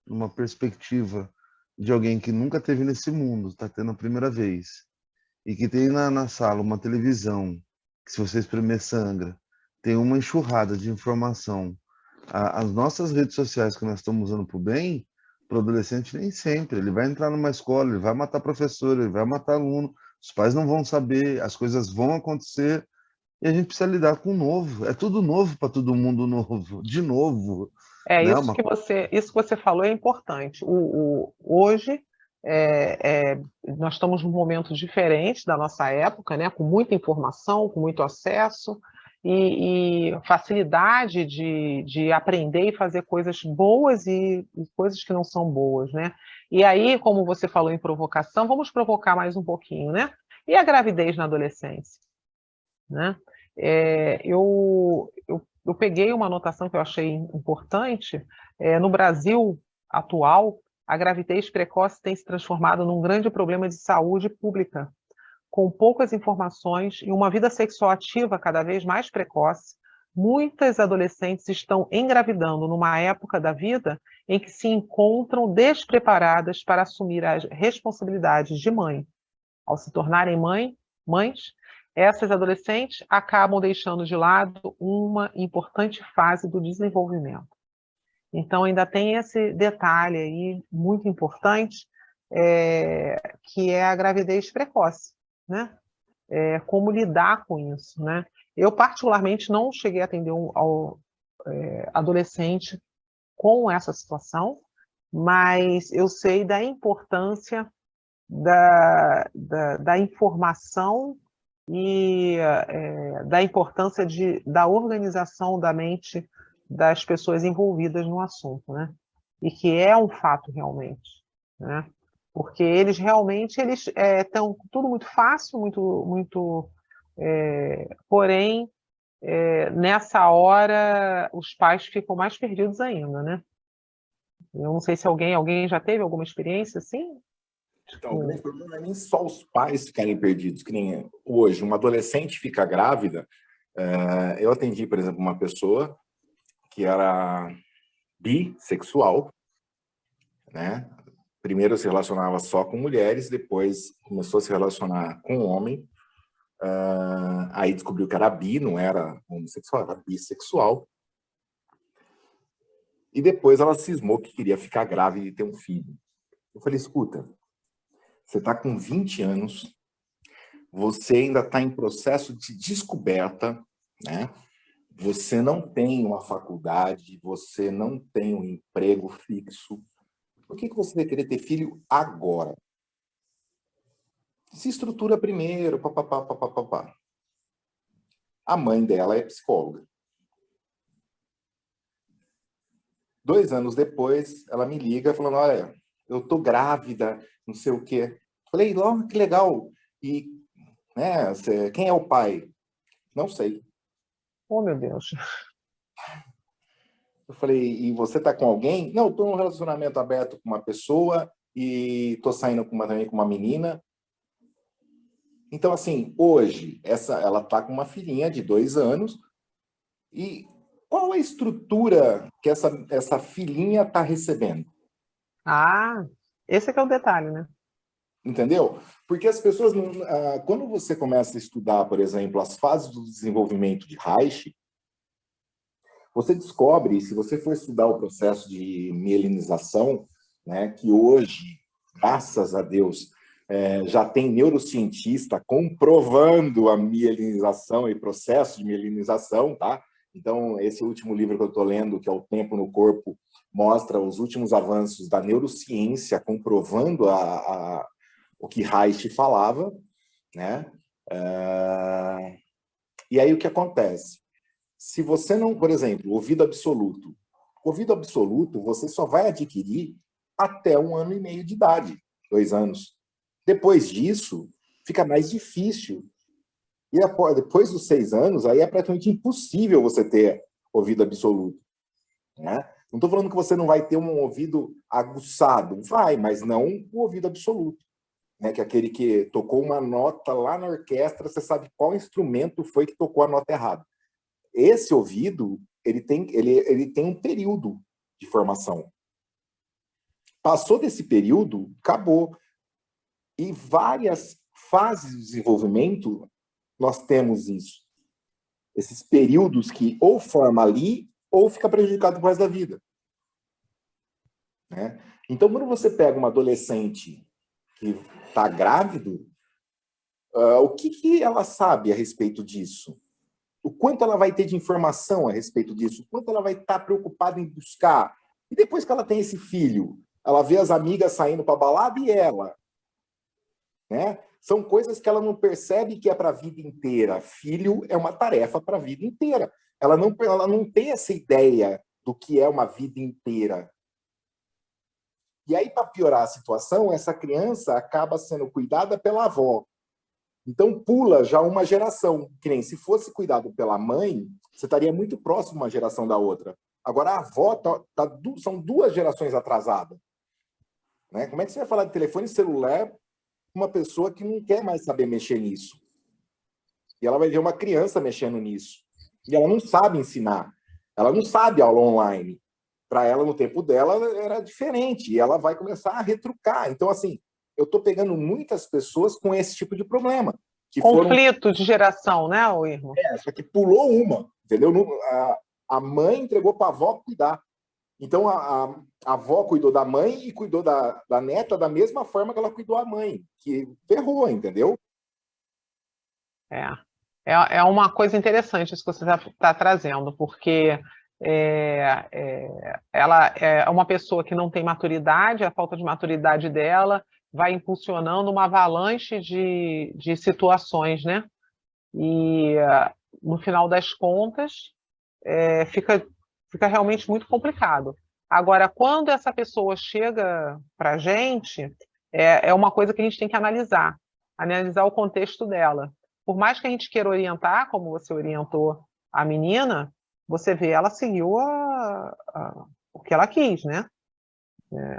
numa perspectiva de alguém que nunca teve nesse mundo, está tendo a primeira vez, e que tem na sala uma televisão, que se você espremer sangra, tem uma enxurrada de informação. As nossas redes sociais que nós estamos usando para o bem, para o adolescente nem sempre. Ele vai entrar numa escola, ele vai matar professor, ele vai matar aluno, os pais não vão saber, as coisas vão acontecer, e a gente precisa lidar com o novo. É tudo novo para todo mundo novo, de novo. Né? isso que você falou é importante. Hoje nós estamos num momento diferente da nossa época, né? Com muita informação, com muito acesso e facilidade de aprender e fazer coisas boas e coisas que não são boas, né? E aí, como você falou em provocação, vamos provocar mais um pouquinho, né? E a gravidez na adolescência, né? Eu peguei uma anotação que eu achei importante. No Brasil atual, a gravidez precoce tem se transformado num grande problema de saúde pública, com poucas informações e uma vida sexual ativa cada vez mais precoce. Muitas adolescentes estão engravidando numa época da vida em que se encontram despreparadas para assumir as responsabilidades de mãe. Ao se tornarem mães, essas adolescentes acabam deixando de lado uma importante fase do desenvolvimento. Então, ainda tem esse detalhe aí muito importante, que é a gravidez precoce, né? Como lidar com isso, né? Eu, particularmente, não cheguei a atender adolescente com essa situação, mas eu sei da importância da informação e da importância da organização da mente das pessoas envolvidas no assunto, né? E que é um fato realmente, né? Porque eles realmente estão tudo muito fácil, porém nessa hora os pais ficam mais perdidos ainda, né? Eu não sei se alguém já teve alguma experiência assim? Então, o grande problema não é nem só os pais ficarem perdidos, que nem hoje, uma adolescente fica grávida. Eu atendi, por exemplo, uma pessoa que era bissexual, né? Primeiro se relacionava só com mulheres, depois começou a se relacionar com homem, aí descobriu que era bi, não era homossexual, era bissexual. E depois ela cismou que queria ficar grávida e ter um filho. Eu falei, escuta, você está com 20 anos, você ainda está em processo de descoberta, né? Você não tem uma faculdade, você não tem um emprego fixo. Por que você vai querer ter filho agora? Se estrutura primeiro, papapá, papapá. A mãe dela é psicóloga. 2 anos depois, ela me liga falando, olha, eu tô grávida, não sei o quê. Falei, ó, que legal. E, né, quem é o pai? Não sei. Oh, meu Deus. Eu falei, e você tá com alguém? Não, tô num relacionamento aberto com uma pessoa e tô saindo também com uma menina. Então, assim, hoje, ela tá com uma filhinha de 2 anos e qual a estrutura que essa filhinha tá recebendo? Ah, esse é que é o detalhe, né? Entendeu? Porque as pessoas, quando você começa a estudar, por exemplo, as fases do desenvolvimento de Reich, você descobre, se você for estudar o processo de mielinização, né, que hoje, graças a Deus, já tem neurocientista comprovando a mielinização e processo de mielinização, tá? Então, esse último livro que eu estou lendo, que é O Tempo no Corpo, mostra os últimos avanços da neurociência comprovando o que Reich falava, né? E aí o que acontece? Se você não, por exemplo, ouvido absoluto você só vai adquirir até 1 ano e meio de idade, 2 anos. Depois disso, fica mais difícil. E depois dos 6 anos, aí é praticamente impossível você ter ouvido absoluto, né? Não estou falando que você não vai ter um ouvido aguçado, vai, mas não o ouvido absoluto, né? Que é aquele que tocou uma nota lá na orquestra, você sabe qual instrumento foi que tocou a nota errada. Esse ouvido, ele tem um período de formação. Passou desse período, acabou. E várias fases de desenvolvimento, nós temos isso. Esses períodos que ou forma ali, ou fica prejudicado pro resto da vida. Né? Então, quando você pega uma adolescente que está grávido, o que ela sabe a respeito disso? O quanto ela vai ter de informação a respeito disso? O quanto ela vai estar preocupada em buscar? E depois que ela tem esse filho, ela vê as amigas saindo para balada e ela, né? São coisas que ela não percebe que é para a vida inteira. Filho é uma tarefa para a vida inteira. Ela não tem essa ideia do que é uma vida inteira. E aí, para piorar a situação, essa criança acaba sendo cuidada pela avó. Então, pula já uma geração. Que nem se fosse cuidado pela mãe, você estaria muito próximo uma geração da outra. Agora, a avó são 2 gerações atrasadas. Né? Como é que você vai falar de telefone celular com uma pessoa que não quer mais saber mexer nisso? E ela vai ver uma criança mexendo nisso. E ela não sabe ensinar. Ela não sabe aula online. Para ela, no tempo dela, era diferente. E ela vai começar a retrucar. Então, assim, eu estou pegando muitas pessoas com esse tipo de problema. Conflito de geração, né, Irmão? Só que pulou uma, entendeu? A mãe entregou para a avó cuidar. Então, a avó cuidou da mãe e cuidou da neta da mesma forma que ela cuidou a mãe, que ferrou, entendeu? É uma coisa interessante isso que você está trazendo, porque ela é uma pessoa que não tem maturidade, a falta de maturidade dela vai impulsionando uma avalanche de situações, né? E, no final das contas, fica realmente muito complicado. Agora, quando essa pessoa chega para a gente, é uma coisa que a gente tem que analisar o contexto dela. Por mais que a gente queira orientar, como você orientou a menina, você vê, ela seguiu o que ela quis, né?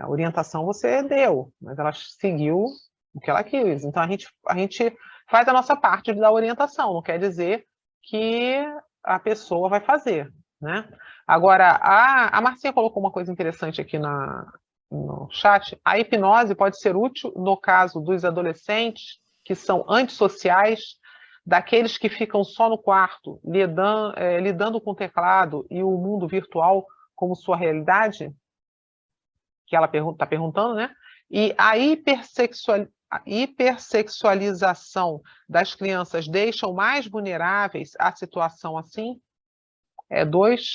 A orientação você deu, mas ela seguiu o que ela quis. Então, a gente faz a nossa parte de dar orientação, não quer dizer que a pessoa vai fazer, né? Agora, a Marcinha colocou uma coisa interessante aqui no chat. A hipnose pode ser útil no caso dos adolescentes que são antissociais, daqueles que ficam só no quarto, lidando com o teclado e o mundo virtual como sua realidade? Que ela está perguntando, né? E a hipersexualização das crianças deixam mais vulneráveis à situação assim?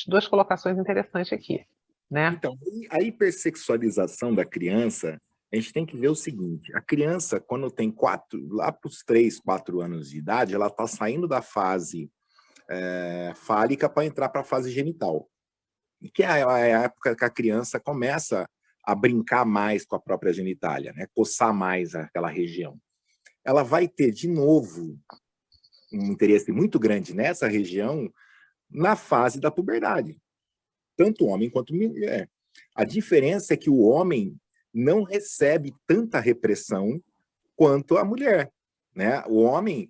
Duas colocações interessantes aqui, né? Então, a hipersexualização da criança, a gente tem que ver o seguinte: a criança, quando tem lá para os 3, 4 anos de idade, ela está saindo da fase fálica para entrar para a fase genital, que é a época que a criança começa a brincar mais com a própria genitália, né? Coçar mais aquela região. Ela vai ter, de novo, um interesse muito grande nessa região na fase da puberdade, tanto homem quanto mulher. A diferença é que o homem não recebe tanta repressão quanto a mulher, né? O homem,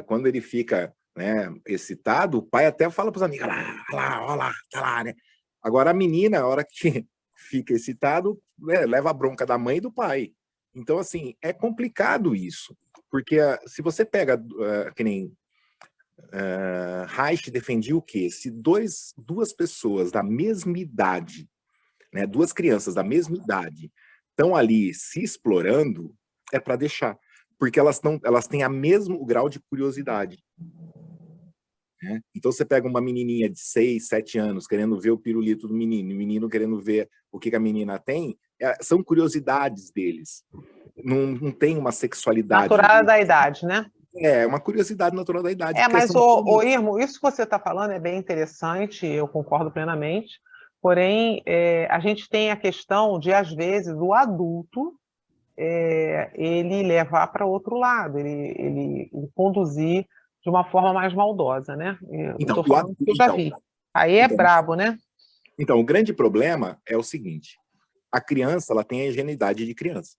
quando ele fica, né, excitado, o pai até fala para os amigos, olha lá, tá lá, né? Agora a menina, a hora que fica excitado, né, leva a bronca da mãe e do pai. Então, assim, é complicado isso, porque se você pega, que nem Reich defendia o quê? Se duas pessoas da mesma idade, né, 2 crianças da mesma idade, estão ali se explorando, é para deixar, porque elas têm o mesmo grau de curiosidade. Né? Então você pega uma menininha de 6, 7 anos querendo ver o pirulito do menino, e o menino querendo ver o que a menina tem, são curiosidades deles. Não tem uma sexualidade. Natural da idade, né? Uma curiosidade natural da idade. Mas, Irmo, isso que você está falando é bem interessante, eu concordo plenamente, porém, a gente tem a questão de, às vezes, o adulto ele levar para outro lado, ele conduzir de uma forma mais maldosa, né? Eu Então, estou falando que eu já vi. Aí é brabo, né? Então, o grande problema é o seguinte: a criança, ela tem a ingenuidade de criança,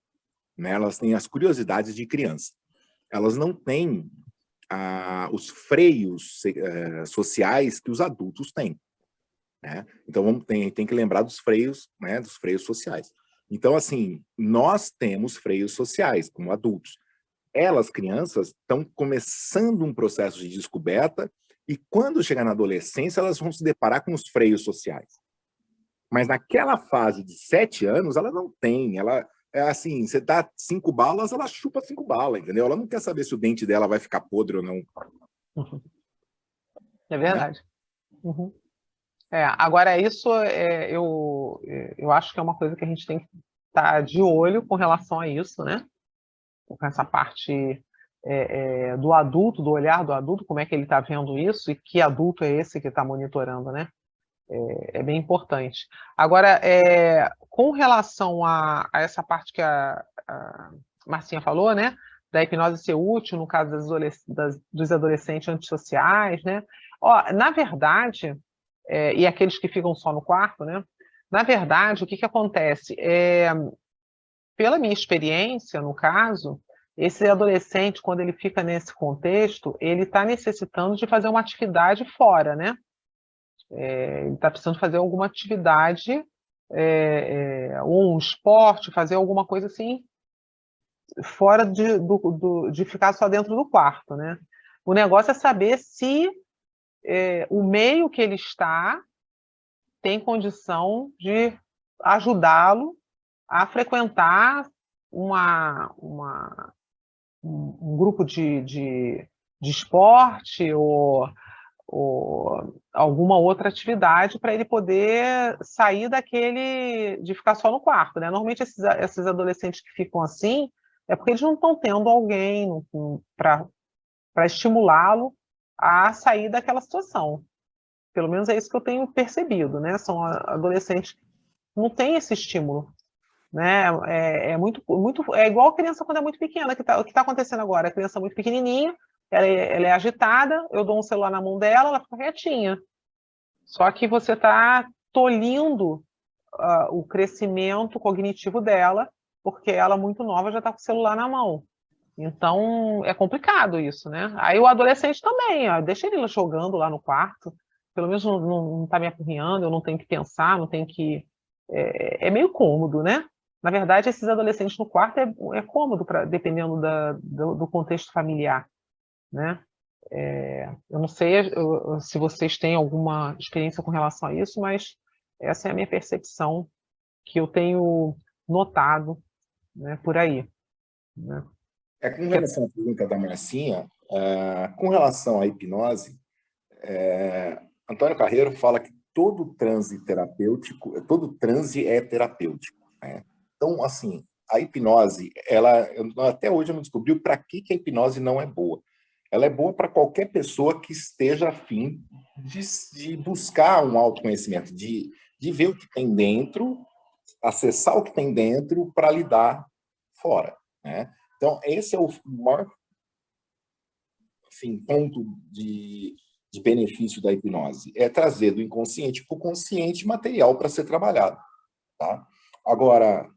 né? Elas têm as curiosidades de criança. Elas não têm os freios sociais que os adultos têm, né? Então, tem que lembrar dos freios, né? Dos freios sociais. Então, assim, nós temos freios sociais como adultos. Elas, crianças, estão começando um processo de descoberta e quando chegar na adolescência, elas vão se deparar com os freios sociais. Mas naquela fase de 7 anos, ela não tem. Ela é assim, você dá 5 balas, ela chupa 5 balas, entendeu? Ela não quer saber se o dente dela vai ficar podre ou não. É verdade. Uhum. Agora, isso eu acho que é uma coisa que a gente tem que estar de olho com relação a isso, né? Com essa parte do adulto, do olhar do adulto, como é que ele está vendo isso e que adulto é esse que está monitorando, né? É bem importante. Agora, com relação a essa parte que a Marcinha falou, né? Da hipnose ser útil no caso dos adolescentes antissociais, né? Na verdade, e aqueles que ficam só no quarto, né? Na verdade, o que acontece? Pela minha experiência, no caso, esse adolescente, quando ele fica nesse contexto, ele está necessitando de fazer uma atividade fora, né? Ele está precisando fazer alguma atividade, ou um esporte, fazer alguma coisa assim, fora de ficar só dentro do quarto, né? O negócio é saber se o meio que ele está tem condição de ajudá-lo a frequentar um grupo de esporte ou alguma outra atividade para ele poder sair de ficar só no quarto, né? Normalmente esses adolescentes que ficam assim é porque eles não estão tendo alguém para estimulá-lo a sair daquela situação. Pelo menos é isso que eu tenho percebido, né? São adolescentes que não têm esse estímulo, né? É igual a criança quando é muito pequena, o que está acontecendo agora? A criança é muito pequenininha, ela é agitada, eu dou um celular na mão dela, ela fica quietinha. Só que você está tolhindo o crescimento cognitivo dela, porque ela, muito nova, já está com o celular na mão. Então, é complicado isso, né? Aí o adolescente também, deixa ele jogando lá no quarto, pelo menos não está me apurrinhando, eu não tenho que pensar, não tenho que... É meio cômodo, né? Na verdade, esses adolescentes no quarto é cômodo, dependendo do contexto familiar, né? Eu não sei se vocês têm alguma experiência com relação a isso, mas essa é a minha percepção que eu tenho notado, né, por aí, né? Com relação à pergunta da Marcinha, com relação à hipnose, Antônio Carreiro fala que todo transe é terapêutico, né? Então, assim, a hipnose, até hoje eu não descobri para que a hipnose não é boa. Ela é boa para qualquer pessoa que esteja a fim de buscar um autoconhecimento, de ver o que tem dentro, acessar o que tem dentro para lidar fora, né? Então, esse é o maior ponto de benefício da hipnose, é trazer do inconsciente para o consciente material para ser trabalhado, tá? Agora,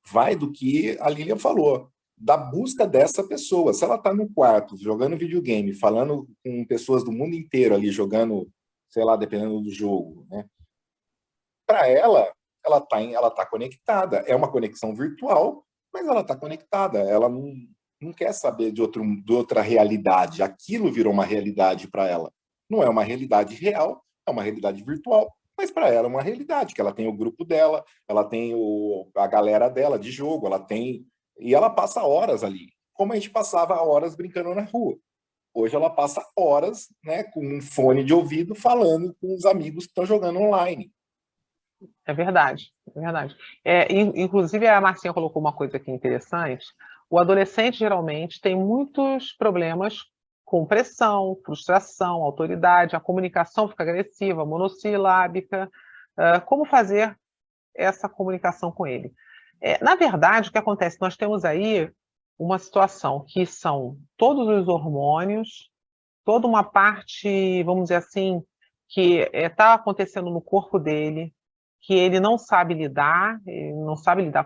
vai do que a Lilian falou, da busca dessa pessoa. Se ela está no quarto, jogando videogame, falando com pessoas do mundo inteiro ali, jogando, sei lá, dependendo do jogo, né? Para ela tá conectada. É uma conexão virtual, mas ela está conectada. Ela não quer saber de outra realidade. Aquilo virou uma realidade para ela. Não é uma realidade real, é uma realidade virtual. Mas para ela é uma realidade, que ela tem o grupo dela, ela tem a galera dela de jogo, e ela passa horas ali, como a gente passava horas brincando na rua. Hoje ela passa horas, né, com um fone de ouvido falando com os amigos que estão jogando online. É verdade, é verdade. Inclusive, a Marcinha colocou uma coisa aqui interessante. O adolescente, geralmente, tem muitos problemas com pressão, frustração, autoridade, a comunicação fica agressiva, monossilábica. Como fazer essa comunicação com ele? Na verdade, o que acontece? Nós temos aí uma situação que são todos os hormônios, toda uma parte, vamos dizer assim, que está acontecendo no corpo dele, que ele não sabe lidar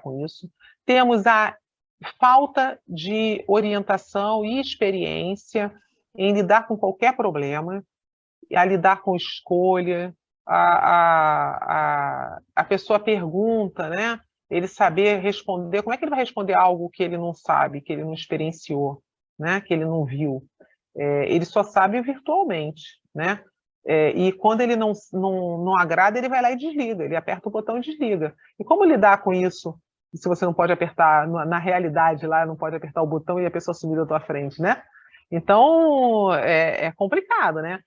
com isso. Temos a falta de orientação e experiência em lidar com qualquer problema, a lidar com escolha, a pessoa pergunta, né? Ele saber responder, como é que ele vai responder algo que ele não sabe, que ele não experienciou, né? Que ele não viu? Ele só sabe virtualmente, né? E quando ele não agrada, ele vai lá e desliga, ele aperta o botão e desliga. E como lidar com isso, se você não pode apertar, na realidade lá, não pode apertar o botão e a pessoa sumir da tua frente, né? Então, é complicado, né?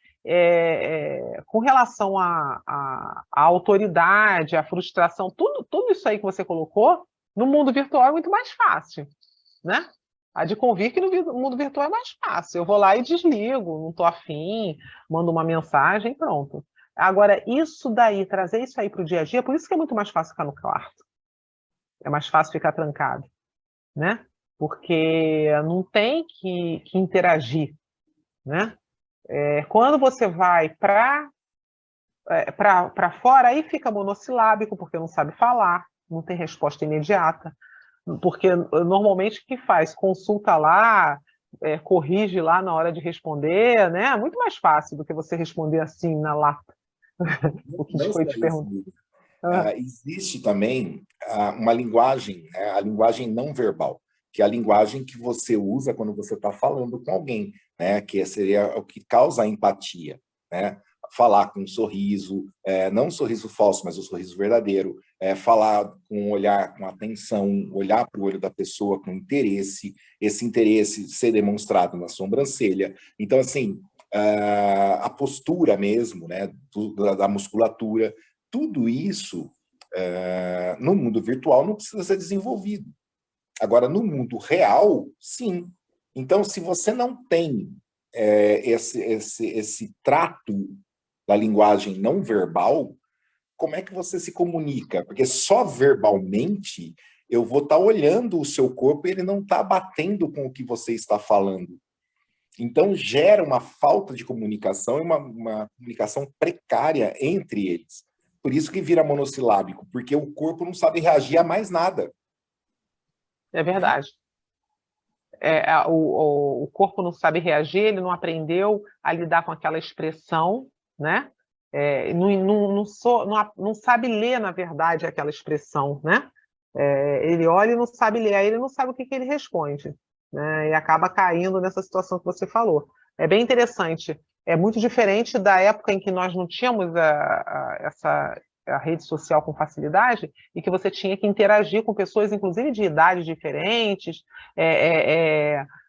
Com relação à autoridade, à frustração, tudo isso aí que você colocou, no mundo virtual é muito mais fácil, né? Há de convir que no mundo virtual é mais fácil. Eu vou lá e desligo, não estou afim, mando uma mensagem e pronto. Agora, isso daí, trazer isso aí para o dia a dia, por isso que é muito mais fácil ficar no quarto. É mais fácil ficar trancado, né? Porque não tem que interagir, né? Quando você vai para fora, aí fica monossilábico, porque não sabe falar, não tem resposta imediata. Porque normalmente o que faz? Consulta lá, corrige lá na hora de responder, né? É muito mais fácil do que você responder assim na lata. O que Não foi só te isso, perguntar. existe também uma linguagem, né, a linguagem não verbal, que é a linguagem que você usa quando você está falando com alguém, né, que seria o que causa a empatia, né? Falar com um sorriso, não um sorriso falso, mas um sorriso verdadeiro, falar com um olhar, com atenção, olhar para o olho da pessoa com interesse, esse interesse ser demonstrado na sobrancelha. Então, assim, a postura mesmo, né, da musculatura, tudo isso, no mundo virtual, não precisa ser desenvolvido. Agora, no mundo real, sim. Então, se você não tem esse trato da linguagem não verbal, como é que você se comunica? Porque só verbalmente eu vou estar olhando o seu corpo e ele não está batendo com o que você está falando. Então, gera uma falta de comunicação e uma comunicação precária entre eles. Por isso que vira monossilábico, porque o corpo não sabe reagir a mais nada. É verdade. O corpo não sabe reagir, ele não aprendeu a lidar com aquela expressão, né? Não sabe ler, na verdade, aquela expressão, né? Ele olha e não sabe ler, aí ele não sabe o que ele responde, né? E acaba caindo nessa situação que você falou. É bem interessante. É muito diferente da época em que nós não tínhamos a rede social com facilidade e que você tinha que interagir com pessoas, inclusive de idades diferentes,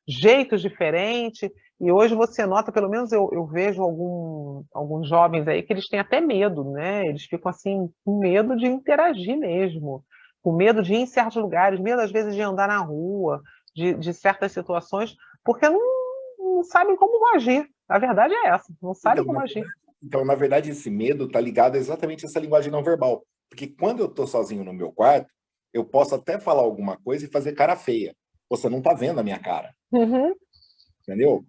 jeitos diferentes. E hoje você nota, pelo menos eu vejo alguns jovens aí que eles têm até medo, né? Eles ficam assim com medo de interagir mesmo, com medo de ir em certos lugares, medo às vezes de andar na rua, de certas situações, porque não sabem como agir. A verdade é essa, não sabem como agir. Então, na verdade, esse medo está ligado exatamente a essa linguagem não verbal. Porque quando eu estou sozinho no meu quarto, eu posso até falar alguma coisa e fazer cara feia. Você não está vendo a minha cara. Uhum. Entendeu?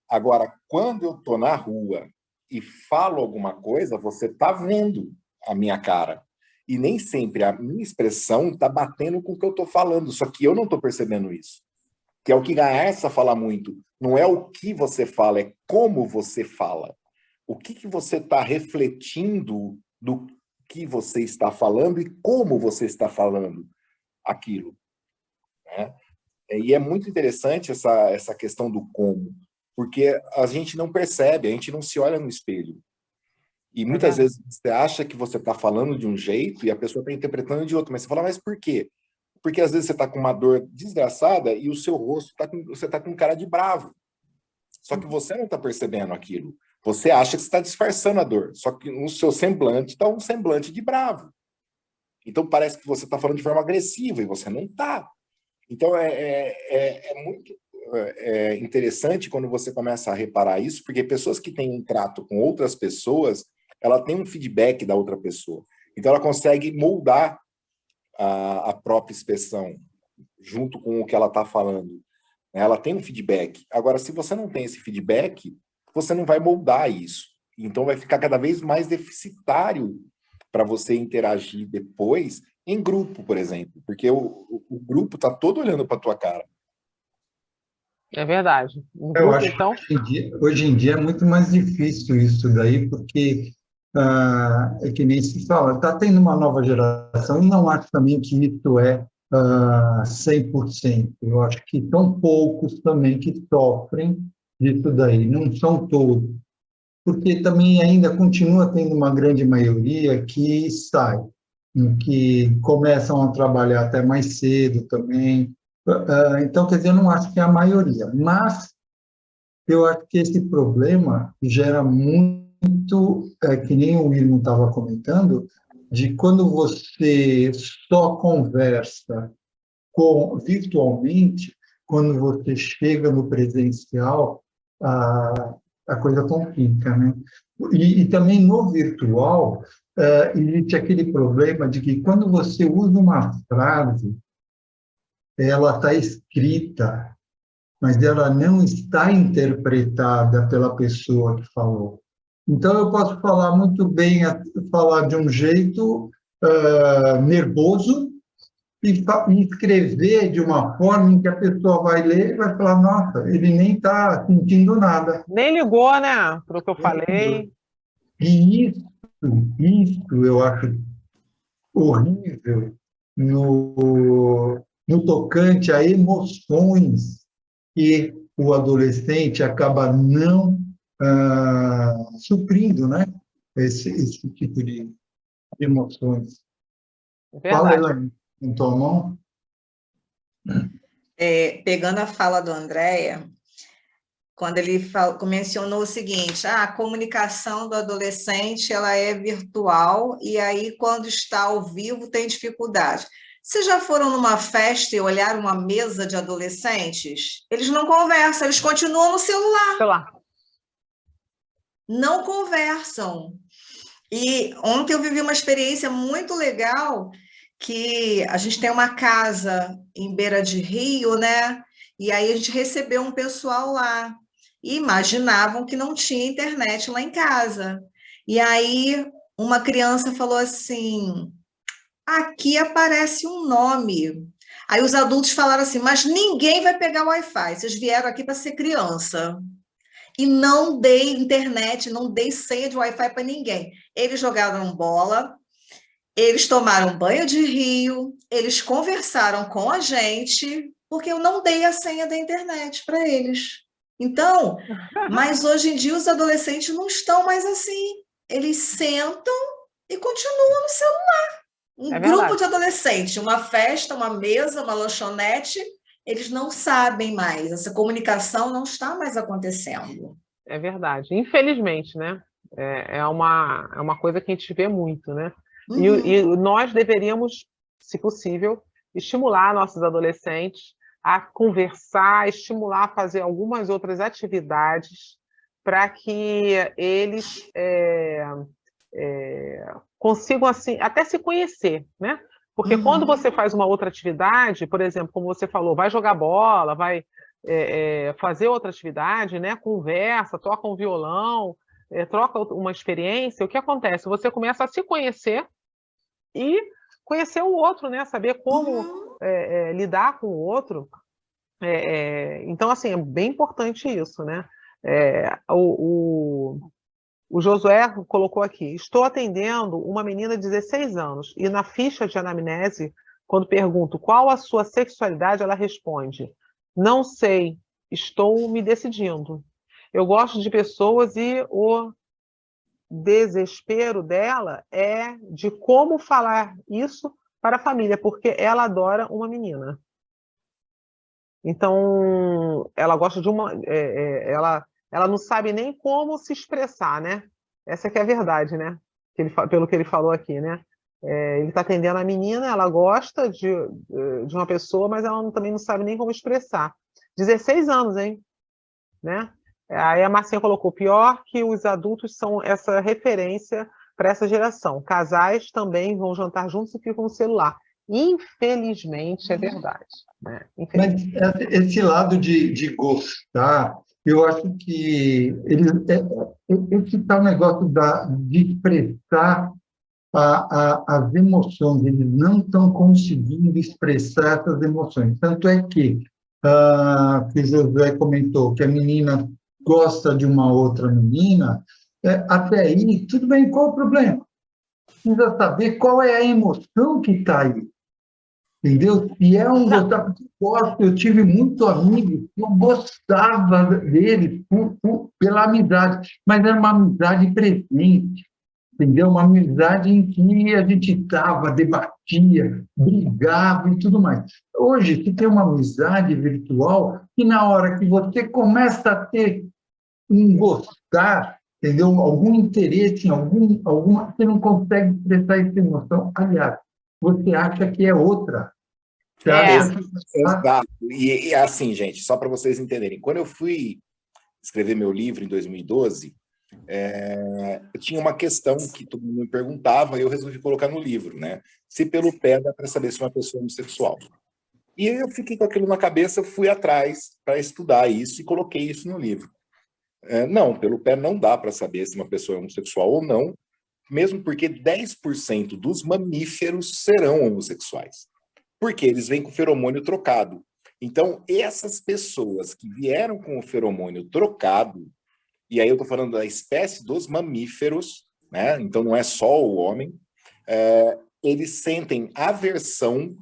Agora, quando eu estou na rua e falo alguma coisa, você está vendo a minha cara. E nem sempre a minha expressão está batendo com o que eu estou falando, só que eu não estou percebendo isso. Que é o que Gaersa fala muito. Não é o que você fala, é como você fala. O que você está refletindo do que você está falando e como você está falando aquilo, né? E é muito interessante essa questão do como, porque a gente não percebe, a gente não se olha no espelho. E muitas vezes você acha que você está falando de um jeito e a pessoa está interpretando de outro, mas você fala, mas por quê? Porque às vezes você está com uma dor desgraçada e o seu rosto você está com cara de bravo. Só que você não está percebendo aquilo. Você acha que você está disfarçando a dor, só que no seu semblante está um semblante de bravo. Então parece que você está falando de forma agressiva e você não está. Então é muito interessante quando você começa a reparar isso, porque pessoas que têm um trato com outras pessoas, ela tem um feedback da outra pessoa. Então ela consegue moldar a própria expressão, junto com o que ela está falando. Ela tem um feedback. Agora, se você não tem esse feedback, você não vai moldar isso. Então, vai ficar cada vez mais deficitário para você interagir depois em grupo, por exemplo, porque o grupo está todo olhando para a tua cara. É verdade. No Eu grupo, acho que então, hoje em dia é muito mais difícil isso daí, porque é que nem se fala, está tendo uma nova geração, e não acho também que isso é 100%. Eu acho que são poucos também que sofrem disso daí, não são todos, porque também ainda continua tendo uma grande maioria que sai, que começam a trabalhar até mais cedo também. Então, quer dizer, eu não acho que é a maioria, mas eu acho que esse problema gera muito, que nem o William estava comentando, de quando você só conversa virtualmente, quando você chega no presencial, a coisa complica, né? E também no virtual, existe aquele problema de que quando você usa uma frase, ela está escrita, mas ela não está interpretada pela pessoa que falou. Então, eu posso falar muito bem, falar de um jeito nervoso, e escrever de uma forma em que a pessoa vai ler e vai falar, nossa, ele nem está sentindo nada. nem ligou, né, para o que eu falei. E isso eu acho horrível no tocante a emoções que o adolescente acaba não suprindo, né? Esse tipo de emoções. É Fala, verdade. Elaine, em tua mão. Pegando a fala do Andréa, quando ele mencionou o seguinte, a comunicação do adolescente ela é virtual e aí quando está ao vivo tem dificuldade. Vocês já foram numa festa e olharam uma mesa de adolescentes? Eles não conversam, eles continuam no celular. Não conversam. E ontem eu vivi uma experiência muito legal, que a gente tem uma casa em beira de rio, né? E aí a gente recebeu um pessoal lá. E imaginavam que não tinha internet lá em casa. E aí uma criança falou assim, aqui aparece um nome. Aí os adultos falaram assim, mas ninguém vai pegar o Wi-Fi, vocês vieram aqui para ser criança. E não dei internet, não dei senha de Wi-Fi para ninguém. Eles jogaram bola, eles tomaram banho de rio, eles conversaram com a gente, porque eu não dei a senha da internet para eles. Então, mas hoje em dia os adolescentes não estão mais assim. Eles sentam e continuam no celular. Um grupo de adolescentes, uma festa, uma mesa, uma lanchonete, eles não sabem mais. Essa comunicação não está mais acontecendo. É verdade. Infelizmente, né? É uma coisa que a gente vê muito, né? E nós deveríamos, se possível, estimular nossos adolescentes a conversar, estimular a fazer algumas outras atividades para que eles consigam assim, até se conhecer, né? Porque quando você faz uma outra atividade, por exemplo, como você falou, vai jogar bola, vai fazer outra atividade, né? Conversa, toca um violão, troca uma experiência, o que acontece? Você começa a se conhecer e conhecer o outro, né? Saber como lidar com o outro. Então, assim, é bem importante isso, né? O Josué colocou aqui, estou atendendo uma menina de 16 anos e na ficha de anamnese, quando pergunto qual a sua sexualidade, ela responde, não sei, estou me decidindo. Eu gosto de pessoas e o desespero dela é de como falar isso para a família, porque ela adora uma menina. Então, ela gosta de uma... ela não sabe nem como se expressar, né? Essa que é a verdade, né? Pelo que ele falou aqui, né? Ele está atendendo a menina, ela gosta de uma pessoa, mas ela também não sabe nem como expressar. 16 anos, hein? Né? Aí a Marcinha colocou, pior que os adultos são essa referência para essa geração. Casais também vão jantar juntos e ficam no celular. Infelizmente é verdade, né? Mas esse lado de gostar, eu acho que esse tal negócio de expressar as emoções, eles não estão conseguindo expressar essas emoções. Tanto é que o Josué comentou que a menina gosta de uma outra menina, até aí, tudo bem, qual o problema? Precisa saber qual é a emoção que está aí. Entendeu? E é um gostar, porque eu gosto, eu tive muito amigo, eu gostava dele pela amizade, mas era uma amizade presente, entendeu? Uma amizade em que a gente estava, debatia, brigava e tudo mais. Hoje, se tem uma amizade virtual, que na hora que você começa a ter um gostar, entendeu? Algum interesse em alguma, você não consegue expressar essa emoção. Aliás, você acha que é outra. Você acha que... Exato. E assim, gente, só para vocês entenderem, quando eu fui escrever meu livro em 2012, eu tinha uma questão que todo mundo me perguntava e eu resolvi colocar no livro, né? Se pelo pé dá para saber se uma pessoa é homossexual. E eu fiquei com aquilo na cabeça, fui atrás para estudar isso e coloquei isso no livro. Não, pelo pé não dá para saber se uma pessoa é homossexual ou não, mesmo porque 10% dos mamíferos serão homossexuais. Porque eles vêm com o feromônio trocado. Então, essas pessoas que vieram com o feromônio trocado, e aí eu estou falando da espécie dos mamíferos, né? Então não é só o homem, eles sentem aversão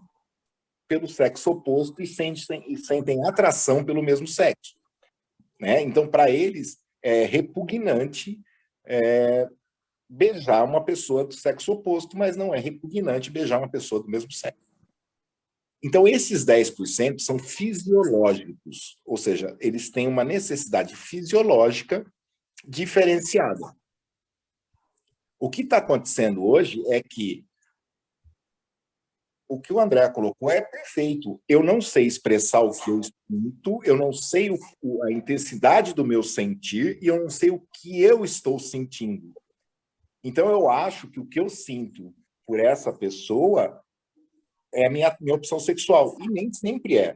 pelo sexo oposto e sentem atração pelo mesmo sexo. Né? Então, para eles, é repugnante beijar uma pessoa do sexo oposto, mas não é repugnante beijar uma pessoa do mesmo sexo. Então, esses 10% são fisiológicos, ou seja, eles têm uma necessidade fisiológica diferenciada. O que está acontecendo hoje é que o que o André colocou é perfeito. Eu não sei expressar o que eu sinto, eu não sei a intensidade do meu sentir e eu não sei o que eu estou sentindo. Então, eu acho que o que eu sinto por essa pessoa é a minha opção sexual. E nem sempre é.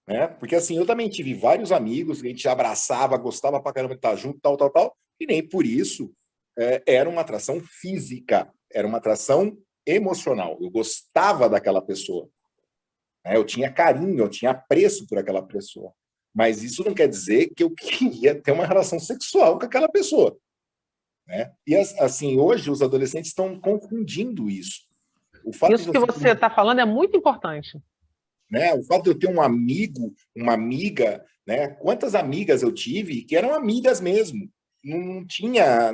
Né? Porque, assim, eu também tive vários amigos que a gente abraçava, gostava pra caramba de estar junto, tal, e nem por isso era uma atração física, era uma atração emocional. Eu gostava daquela pessoa. Né? Eu tinha carinho, eu tinha apreço por aquela pessoa. Mas isso não quer dizer que eu queria ter uma relação sexual com aquela pessoa. Né? E, assim, hoje os adolescentes estão confundindo isso. Isso que você está falando é muito importante. Né? O fato de eu ter um amigo, uma amiga, né? Quantas amigas eu tive que eram amigas mesmo. Não tinha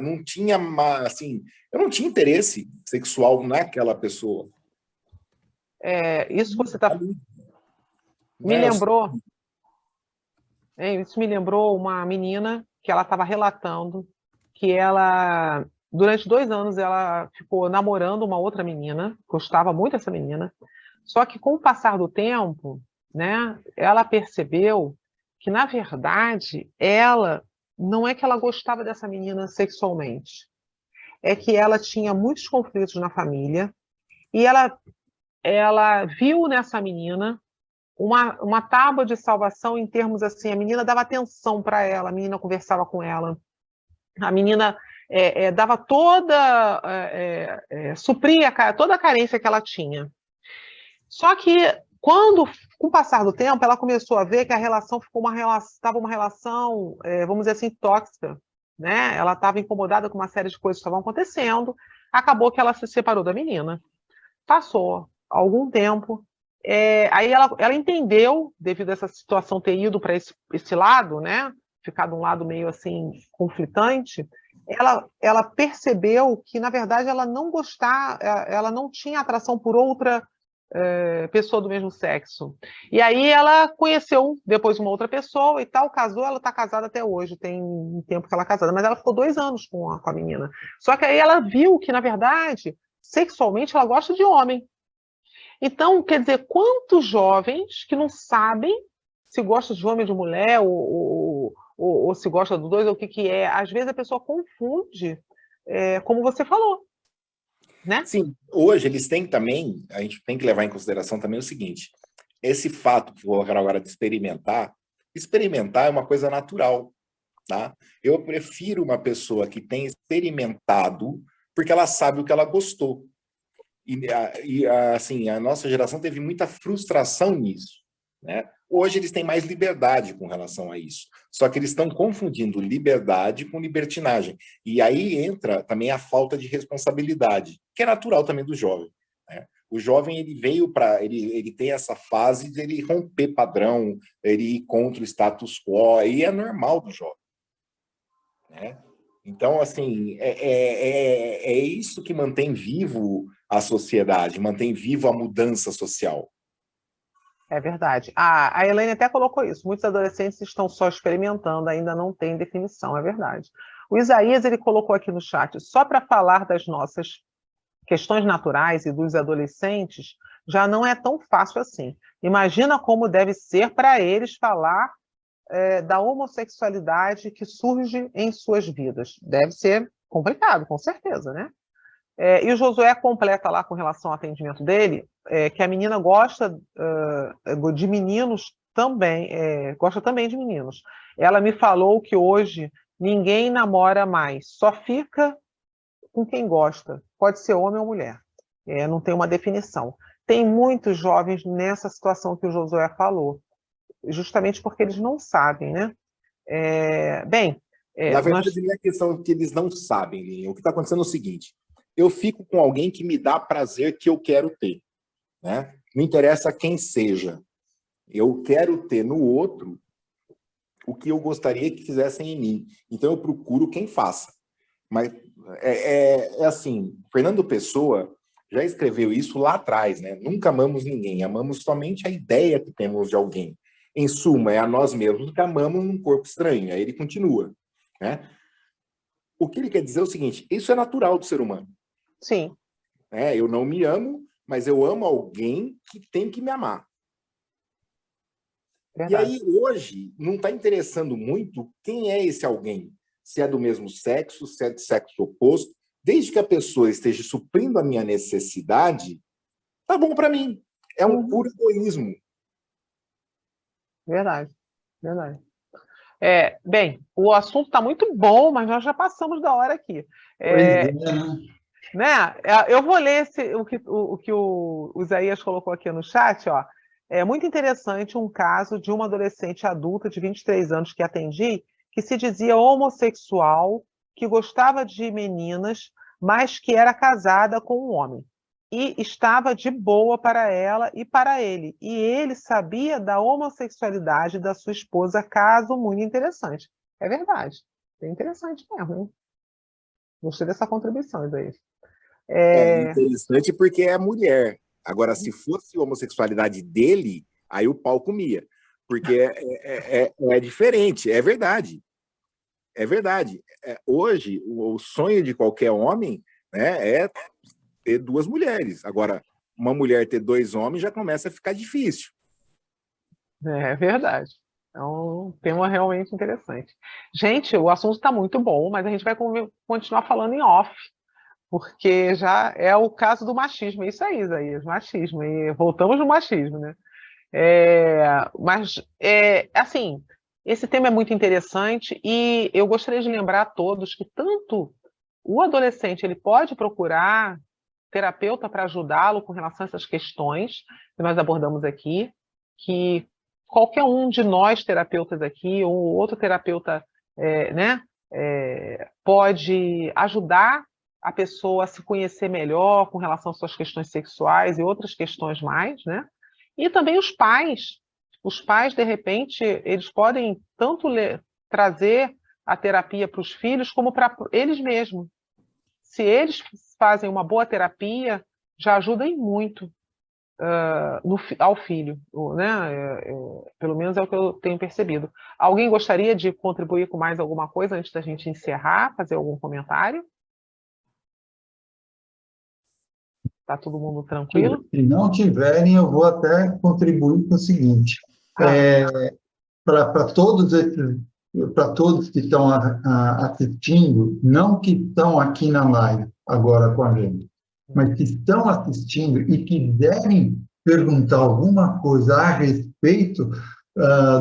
assim, eu não tinha interesse sexual naquela pessoa. Isso você está me lembrou. Isso me lembrou uma menina que ela estava relatando que ela, durante 2 anos, ela ficou namorando uma outra menina, gostava muito dessa menina, só que com o passar do tempo, né, ela percebeu que, na verdade, ela não é que ela gostava dessa menina sexualmente, é que ela tinha muitos conflitos na família e ela viu nessa menina uma tábua de salvação em termos assim, a menina dava atenção para ela, a menina conversava com ela, a menina dava supria toda a carência que ela tinha. Só que, com o passar do tempo, ela começou a ver que a relação estava uma relação, vamos dizer assim, tóxica. Né? Ela estava incomodada com uma série de coisas que estavam acontecendo, acabou que ela se separou da menina. Passou algum tempo, aí ela entendeu, devido a essa situação ter ido para esse lado, né? Ficar de um lado meio assim, conflitante, ela percebeu que, na verdade, ela não tinha atração por outra pessoa do mesmo sexo. E aí ela conheceu depois uma outra pessoa e tal, casou, ela está casada até hoje, tem um tempo que ela é casada, mas ela ficou 2 anos com a menina. Só que aí ela viu que, na verdade, sexualmente ela gosta de homem. Então, quer dizer, quantos jovens que não sabem se gosta de homem ou de mulher, ou se gosta dos dois, ou o que é. Às vezes a pessoa confunde, como você falou. né? Sim, hoje eles têm também, a gente tem que levar em consideração também o seguinte, esse fato que vou colocar agora de experimentar é uma coisa natural, tá? Eu prefiro uma pessoa que tem experimentado porque ela sabe o que ela gostou. Assim, a nossa geração teve muita frustração nisso, né? Hoje eles têm mais liberdade com relação a isso. Só que eles estão confundindo liberdade com libertinagem. E aí entra também a falta de responsabilidade, que é natural também do jovem, né? O jovem, ele veio para... Ele tem essa fase de ele romper padrão, ele ir contra o status quo, e é normal do jovem, né? Então, assim, é isso que mantém vivo a sociedade, mantém vivo a mudança social. É verdade. A Elaine até colocou isso. Muitos adolescentes estão só experimentando, ainda não tem definição, é verdade. O Isaías, ele colocou aqui no chat, só para falar das nossas questões naturais e dos adolescentes, já não é tão fácil assim. Imagina como deve ser para eles falar da homossexualidade que surge em suas vidas. Deve ser complicado, com certeza, né? E o Josué completa lá com relação ao atendimento dele, que a menina gosta de meninos também, gosta também de meninos. Ela me falou que hoje ninguém namora mais, só fica com quem gosta, pode ser homem ou mulher, não tem uma definição. Tem muitos jovens nessa situação que o Josué falou, justamente porque eles não sabem, né? Na verdade, não é questão que eles não sabem, Linha. O que está acontecendo é o seguinte, eu fico com alguém que me dá prazer que eu quero ter, né? Não interessa quem seja. Eu quero ter no outro o que eu gostaria que fizessem em mim. Então, eu procuro quem faça. Mas assim, Fernando Pessoa já escreveu isso lá atrás, né? Nunca amamos ninguém, amamos somente a ideia que temos de alguém. Em suma, é a nós mesmos que amamos num corpo estranho. Aí ele continua, né? O que ele quer dizer é o seguinte, isso é natural do ser humano. Sim. Eu não me amo, mas eu amo alguém que tem que me amar. Verdade. E aí, hoje, não está interessando muito quem é esse alguém. Se é do mesmo sexo, se é de sexo oposto. Desde que a pessoa esteja suprindo a minha necessidade, tá bom para mim. É um puro egoísmo. Verdade, verdade. Bem, o assunto está muito bom, mas nós já passamos da hora aqui. Né? Eu vou ler o que o Isaías colocou aqui no chat. Ó. É muito interessante um caso de uma adolescente adulta de 23 anos que atendi, que se dizia homossexual, que gostava de meninas, mas que era casada com um homem. E estava de boa para ela e para ele. E ele sabia da homossexualidade da sua esposa, caso muito interessante. É verdade. É interessante mesmo, hein? Gostei dessa contribuição, Isaías. Interessante porque é mulher. Agora, se fosse a homossexualidade dele, aí o pau comia. Porque é diferente, é verdade. É verdade. Hoje, o sonho de qualquer homem, né, é ter duas mulheres. Agora, uma mulher ter dois homens já começa a ficar difícil. É verdade. É um tema realmente interessante. Gente, o assunto está muito bom, mas a gente vai continuar falando em off, porque já é o caso do machismo. É isso aí, Isaías, machismo. E voltamos no machismo, né? Assim, esse tema é muito interessante e eu gostaria de lembrar a todos que tanto o adolescente ele pode procurar terapeuta para ajudá-lo com relação a essas questões que nós abordamos aqui, que qualquer um de nós terapeutas aqui, ou outro terapeuta, né, pode ajudar a pessoa a se conhecer melhor com relação às suas questões sexuais e outras questões mais, né? E também os pais. Os pais, de repente, eles podem tanto trazer a terapia para os filhos como para eles mesmos. Se eles fazem uma boa terapia, já ajuda em muito ao filho, né? Pelo menos é o que eu tenho percebido. Alguém gostaria de contribuir com mais alguma coisa antes da gente encerrar, fazer algum comentário? Está todo mundo tranquilo? Se não tiverem, eu vou até contribuir com o seguinte. Para todos que estão assistindo, não que estão aqui na live agora com a gente, mas que estão assistindo e que devem perguntar alguma coisa a respeito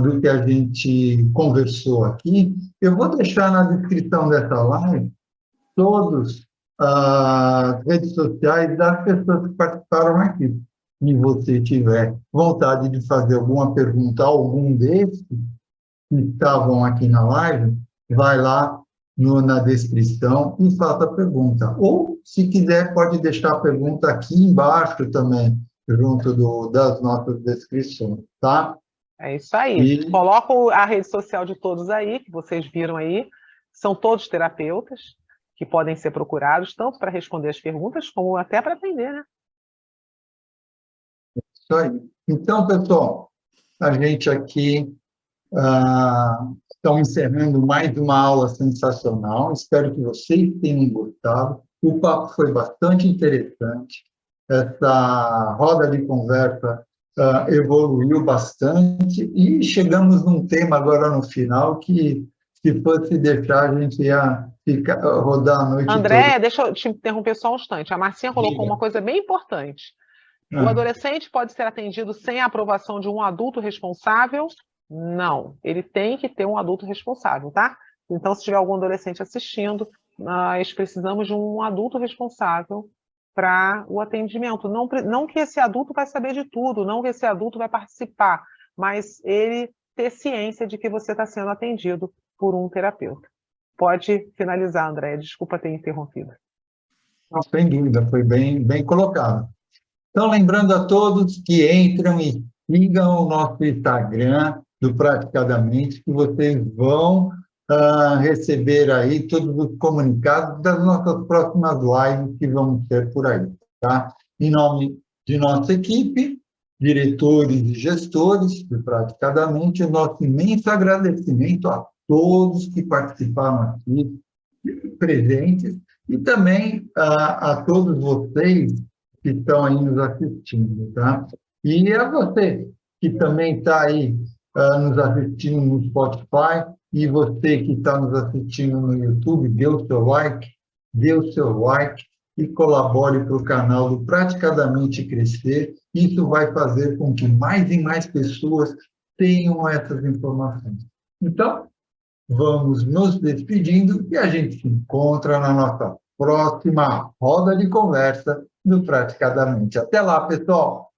do que a gente conversou aqui, eu vou deixar na descrição dessa live todas as redes sociais das pessoas que participaram aqui. Se você tiver vontade de fazer alguma pergunta a algum desses que estavam aqui na live, vai lá na descrição e faça a pergunta. Ou, se quiser, pode deixar a pergunta aqui embaixo também, junto das nossas descrições, tá? É isso aí. Coloco a rede social de todos aí, que vocês viram aí. São todos terapeutas que podem ser procurados, tanto para responder as perguntas, como até para atender, né? Isso aí. Então, pessoal, a gente aqui estão encerrando mais uma aula sensacional. Espero que vocês tenham gostado. O papo foi bastante interessante. Essa roda de conversa evoluiu bastante e chegamos num tema agora no final que, se fosse deixar, a gente ia rodar a noite André, toda. deixa eu te interromper só um instante. A Marcinha colocou uma coisa bem importante. O adolescente pode ser atendido sem a aprovação de um adulto responsável? Não, ele tem que ter um adulto responsável, tá? Então, se tiver algum adolescente assistindo, nós precisamos de um adulto responsável para o atendimento. Não que esse adulto vai saber de tudo, não que esse adulto vai participar, mas ele ter ciência de que você está sendo atendido por um terapeuta. Pode finalizar, André. Desculpa ter interrompido. Não, sem dúvida, foi bem colocado. Então, lembrando a todos que entram e sigam o nosso Instagram do Praticadamente, que vocês vão receber aí todos os comunicados das nossas próximas lives que vamos ter por aí, tá? Em nome de nossa equipe, diretores e gestores do Praticadamente, o nosso imenso agradecimento a todos que participaram aqui, presentes, e também a todos vocês que estão aí nos assistindo, tá? E a você que também está aí nos assistindo no Spotify, e você que está nos assistindo no YouTube, dê o seu like e colabore para o canal do Praticadamente Crescer. Isso vai fazer com que mais e mais pessoas tenham essas informações. Então, vamos nos despedindo e a gente se encontra na nossa próxima roda de conversa do Praticadamente. Até lá, pessoal!